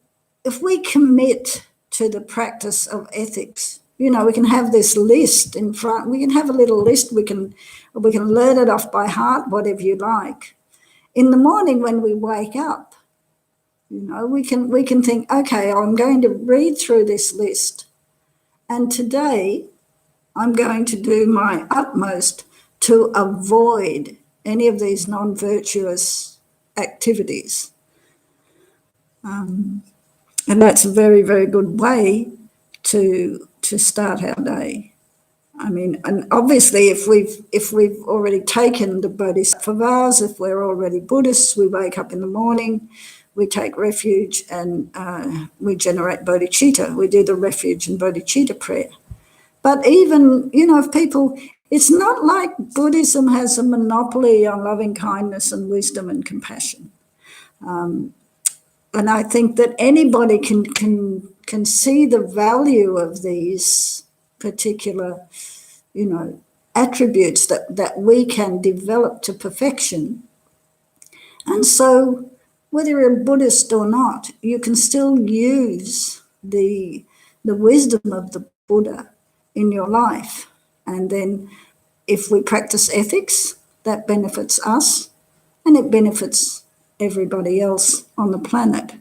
commit to the practice of ethics, we can have this list in front. We can have a little list. We can learn it off by heart, whatever you like. In the morning when we wake up, we can think, okay, I'm going to read through this list, and today I'm going to do my utmost to avoid any of these non-virtuous activities. And that's a very, very good way to start our day. I mean, and obviously if we've already taken the Bodhisattva vows, if we're already Buddhists, we wake up in the morning, we take refuge, and we generate bodhicitta. We do the refuge and bodhicitta prayer. But even, if people, it's not like Buddhism has a monopoly on loving kindness and wisdom and compassion. And I think that anybody can see the value of these particular, attributes that we can develop to perfection. And so whether you're a Buddhist or not, you can still use the wisdom of the Buddha in your life. And then if we practice ethics, that benefits us and it benefits everybody else on the planet.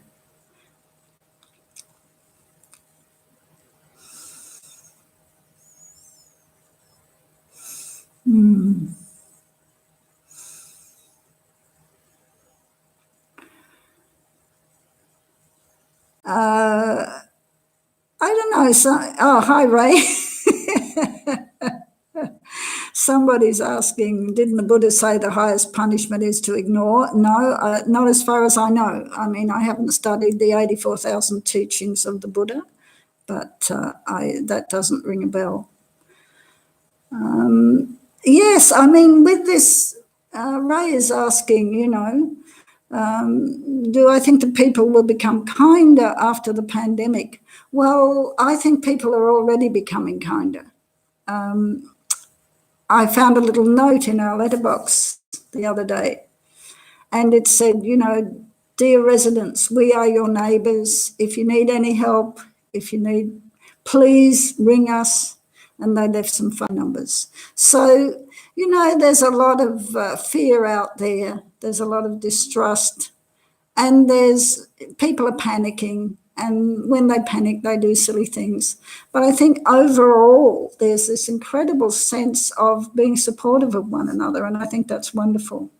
I don't know. Hi, Ray. Somebody's asking, didn't the Buddha say the highest punishment is to ignore? No, not as far as I know. I mean, I haven't studied the 84,000 teachings of the Buddha, but that doesn't ring a bell. Yes, I mean, with this, Ray is asking, do I think that people will become kinder after the pandemic? Well, I think people are already becoming kinder. I found a little note in our letterbox the other day, and it said, dear residents, we are your neighbours. If you need any help, please ring us. And they left some phone numbers. So, there's a lot of fear out there. There's a lot of distrust. And people are panicking. And when they panic, they do silly things. But I think overall, there's this incredible sense of being supportive of one another. And I think that's wonderful.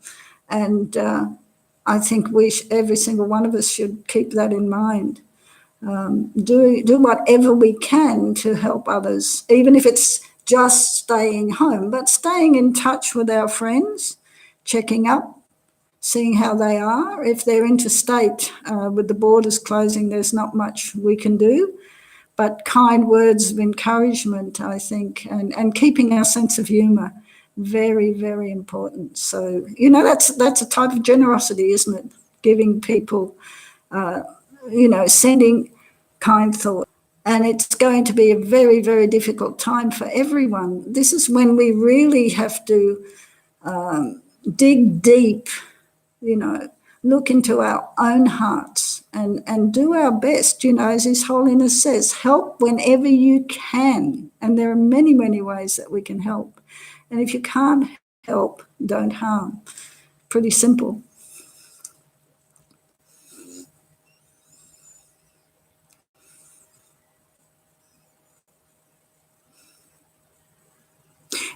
And I think every single one of us should keep that in mind. do whatever we can to help others, even if it's just staying home, but staying in touch with our friends, checking up, seeing how they are. If they're interstate, with the borders closing, there's not much we can do. But kind words of encouragement, I think, and keeping our sense of humour, very, very important. So, that's a type of generosity, isn't it? Giving people, sending kind thoughts. And it's going to be a very, very difficult time for everyone. This is when we really have to dig deep, look into our own hearts and do our best, as His Holiness says, help whenever you can. And there are many, many ways that we can help. And if you can't help, don't harm. Pretty simple.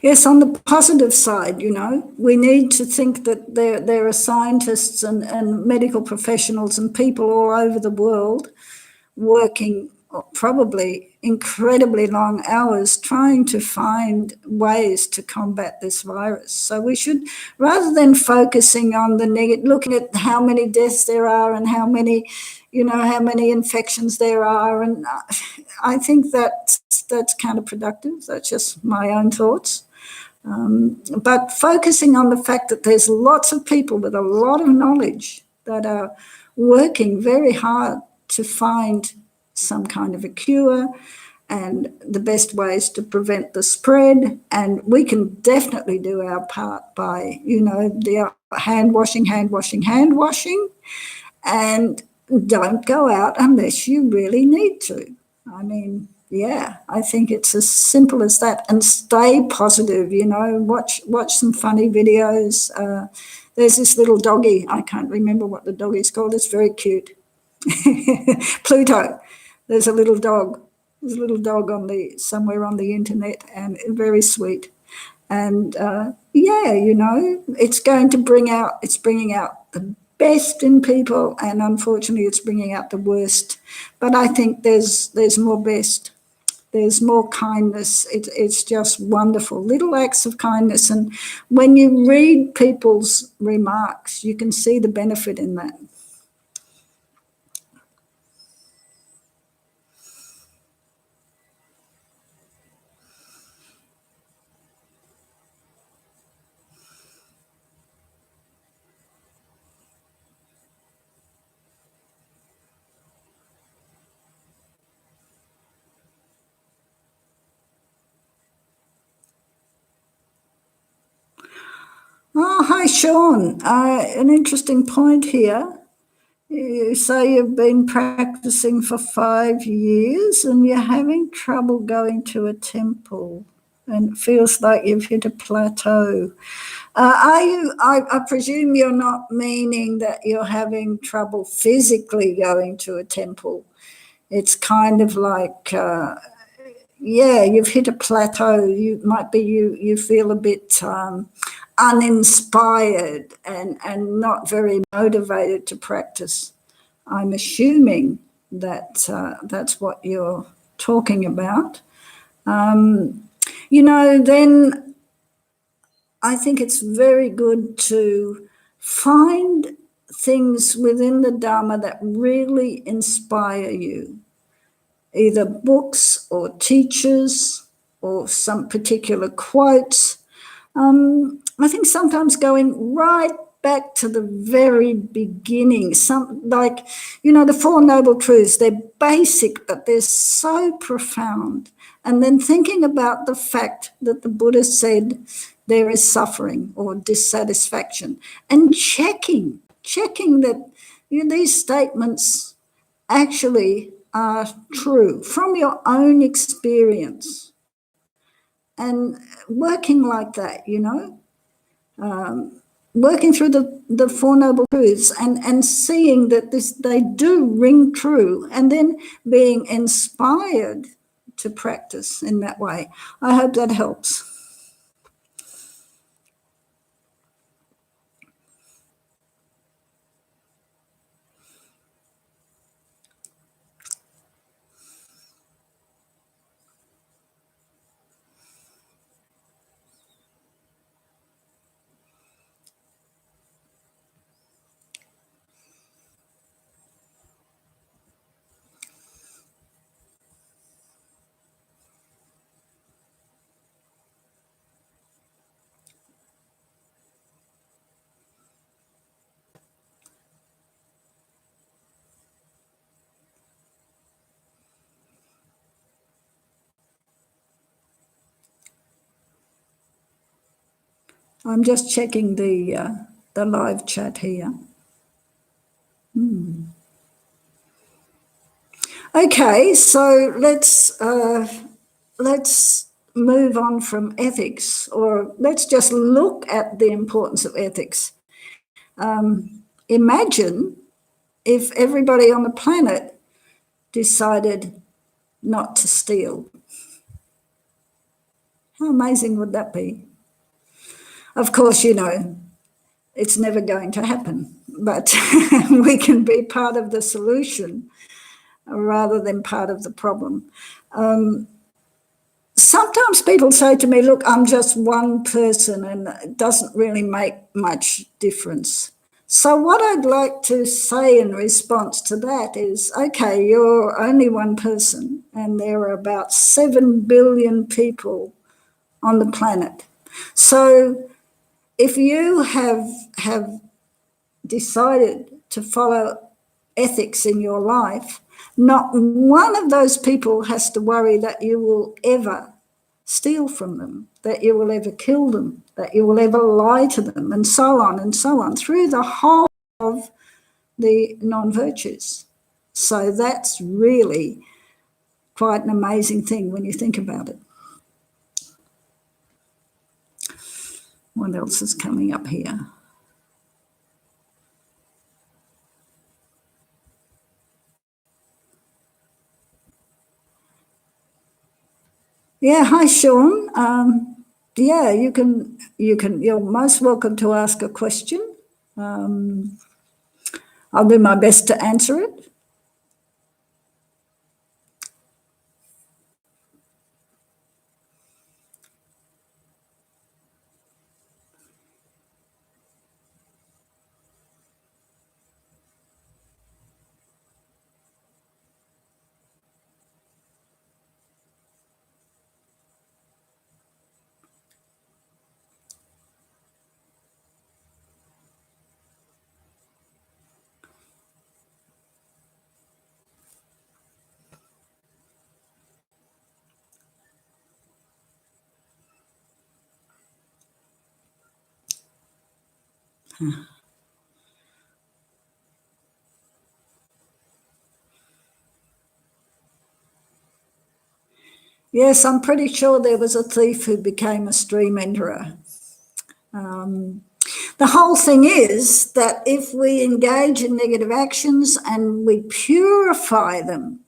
Yes, on the positive side, we need to think that there are scientists and medical professionals and people all over the world working probably incredibly long hours trying to find ways to combat this virus. So we should, rather than focusing on the negative, looking at how many deaths there are and how many infections there are, and I think that's counterproductive. That's just my own thoughts. But focusing on the fact that there's lots of people with a lot of knowledge that are working very hard to find some kind of a cure and the best ways to prevent the spread. And we can definitely do our part by, the hand washing, and don't go out unless you really need to. I mean, yeah, I think it's as simple as that. And stay positive, watch some funny videos. There's this little doggy. I can't remember what the doggy's called. It's very cute. Pluto. There's a little dog. There's a little dog somewhere on the internet, and very sweet. And it's bringing out the best in people, and unfortunately it's bringing out the worst. But I think there's more best. There's more kindness. It's just wonderful. Little acts of kindness. And when you read people's remarks, you can see the benefit in that. Oh, hi, Sean. An interesting point here. You say you've been practicing for 5 years and you're having trouble going to a temple, and it feels like you've hit a plateau. I presume you're not meaning that you're having trouble physically going to a temple. It's kind of like, you've hit a plateau. You feel a bit uninspired and not very motivated to practice. I'm assuming that that's what you're talking about. Then I think it's very good to find things within the Dharma that really inspire you, either books or teachers or some particular quotes. I think sometimes going right back to the very beginning, the Four Noble Truths, they're basic, but they're so profound. And then thinking about the fact that the Buddha said there is suffering or dissatisfaction, and checking that these statements actually are true from your own experience, and working like that, working through the Four Noble Truths and seeing that they do ring true, and then being inspired to practice in that way. I hope that helps. I'm just checking the live chat here. Okay, so let's move on from ethics, or let's just look at the importance of ethics. Imagine if everybody on the planet decided not to steal. How amazing would that be? Of course, it's never going to happen, but we can be part of the solution rather than part of the problem. Sometimes people say to me, look, I'm just one person and it doesn't really make much difference. So what I'd like to say in response to that is, okay, you're only one person and there are about 7 billion people on the planet. So if you have decided to follow ethics in your life, not one of those people has to worry that you will ever steal from them, that you will ever kill them, that you will ever lie to them, and so on, through the whole of the non-virtues. So that's really quite an amazing thing when you think about it. What else is coming up here? Yeah, hi, Sean. Yeah, you're most welcome to ask a question. I'll do my best to answer it. Yes, I'm pretty sure there was a thief who became a stream enterer. The whole thing is that if we engage in negative actions and we purify them,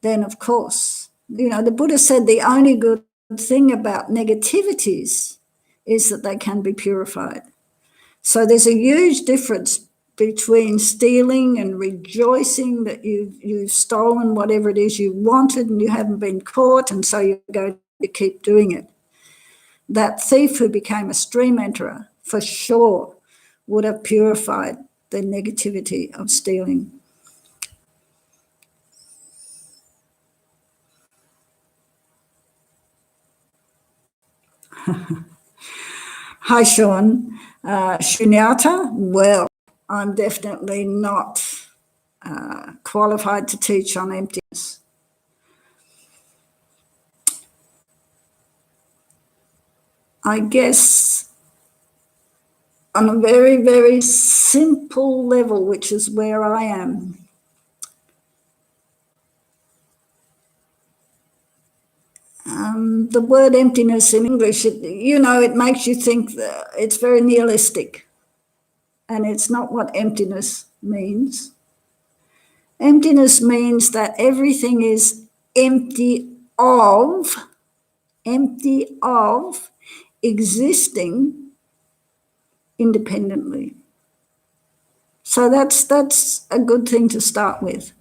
then of course, the Buddha said the only good thing about negativities is that they can be purified. So there's a huge difference between stealing and rejoicing that you've stolen whatever it is you wanted and you haven't been caught, and so you're going to keep doing it. That thief who became a stream enterer, for sure, would have purified the negativity of stealing. Hi, Sean. Shunyata, well, I'm definitely not qualified to teach on emptiness. I guess on a very, very simple level, which is where I am, the word emptiness in English, it makes you think that it's very nihilistic, and it's not what emptiness means. Emptiness means that everything is empty of existing independently. So that's a good thing to start with.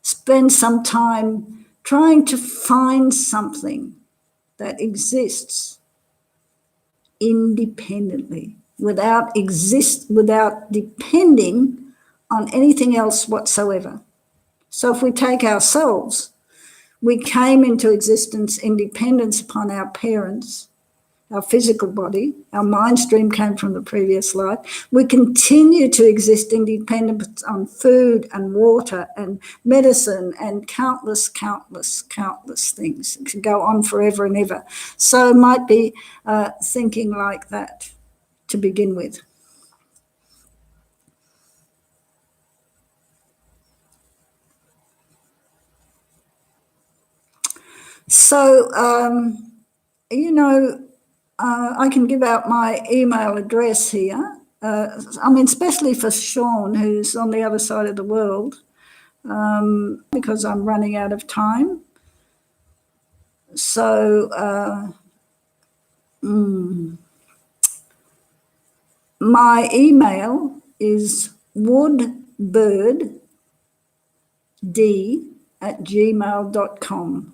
Spend some time trying to find something that exists independently without depending on anything else whatsoever. So if we take ourselves, we came into existence in dependence upon our parents, our physical body. Our mind stream came from the previous life. We continue to exist independent on food and water and medicine and countless things. It can go on forever and ever. So it might be thinking like that to begin with. So, I can give out my email address here. Especially for Sean, who's on the other side of the world, because I'm running out of time. So, my email is woodbird@gmail.com.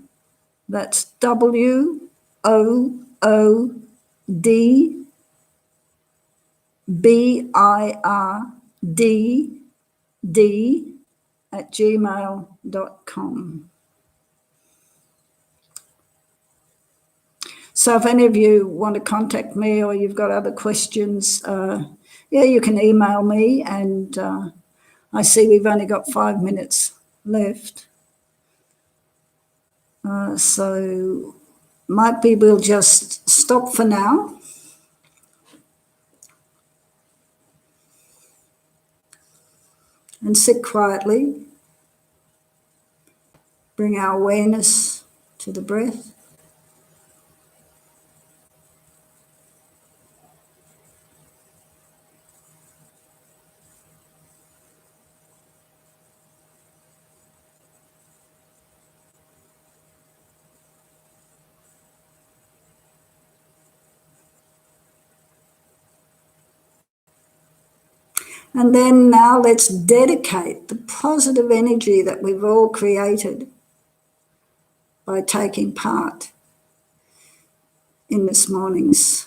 That's WOODBIRD@gmail.com. So if any of you want to contact me or you've got other questions, you can email me. And I see we've only got 5 minutes left. So might be we'll just stop for now. And sit quietly. Bring our awareness to the breath. And then now let's dedicate the positive energy that we've all created by taking part in this morning's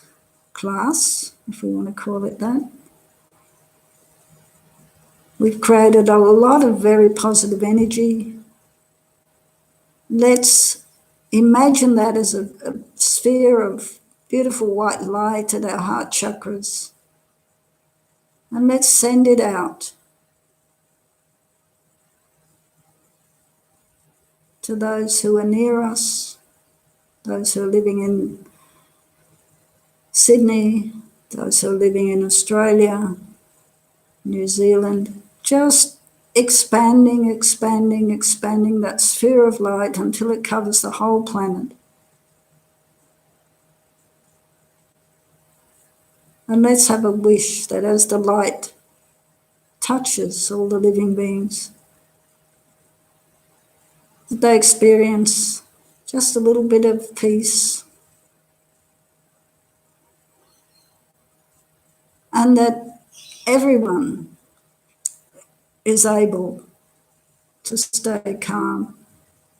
class, if we want to call it that. We've created a lot of very positive energy. Let's imagine that as a sphere of beautiful white light at our heart chakras. And let's send it out to those who are near us, those who are living in Sydney, those who are living in Australia, New Zealand, just expanding that sphere of light until it covers the whole planet. And let's have a wish that as the light touches all the living beings, that they experience just a little bit of peace, and that everyone is able to stay calm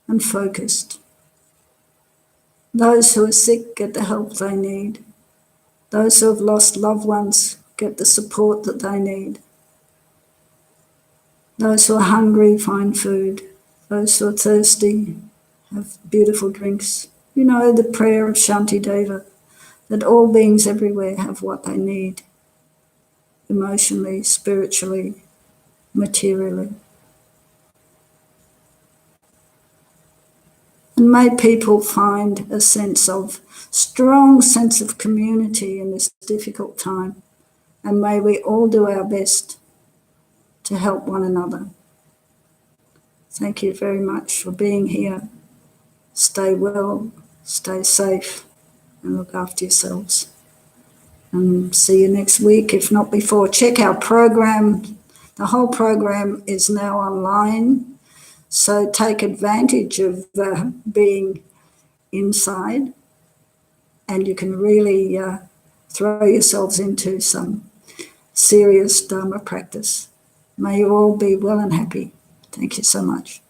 and focused. Those who are sick get the help they need. Those who have lost loved ones get the support that they need. Those who are hungry find food. Those who are thirsty have beautiful drinks. You know the prayer of Shantideva, that all beings everywhere have what they need, emotionally, spiritually, materially. And may people find a strong sense of community in this difficult time. And may we all do our best to help one another. Thank you very much for being here. Stay well, stay safe, and look after yourselves. And see you next week, if not before. Check our program. The whole program is now online. So take advantage of being inside, and you can really throw yourselves into some serious Dharma practice. May you all be well and happy. Thank you so much.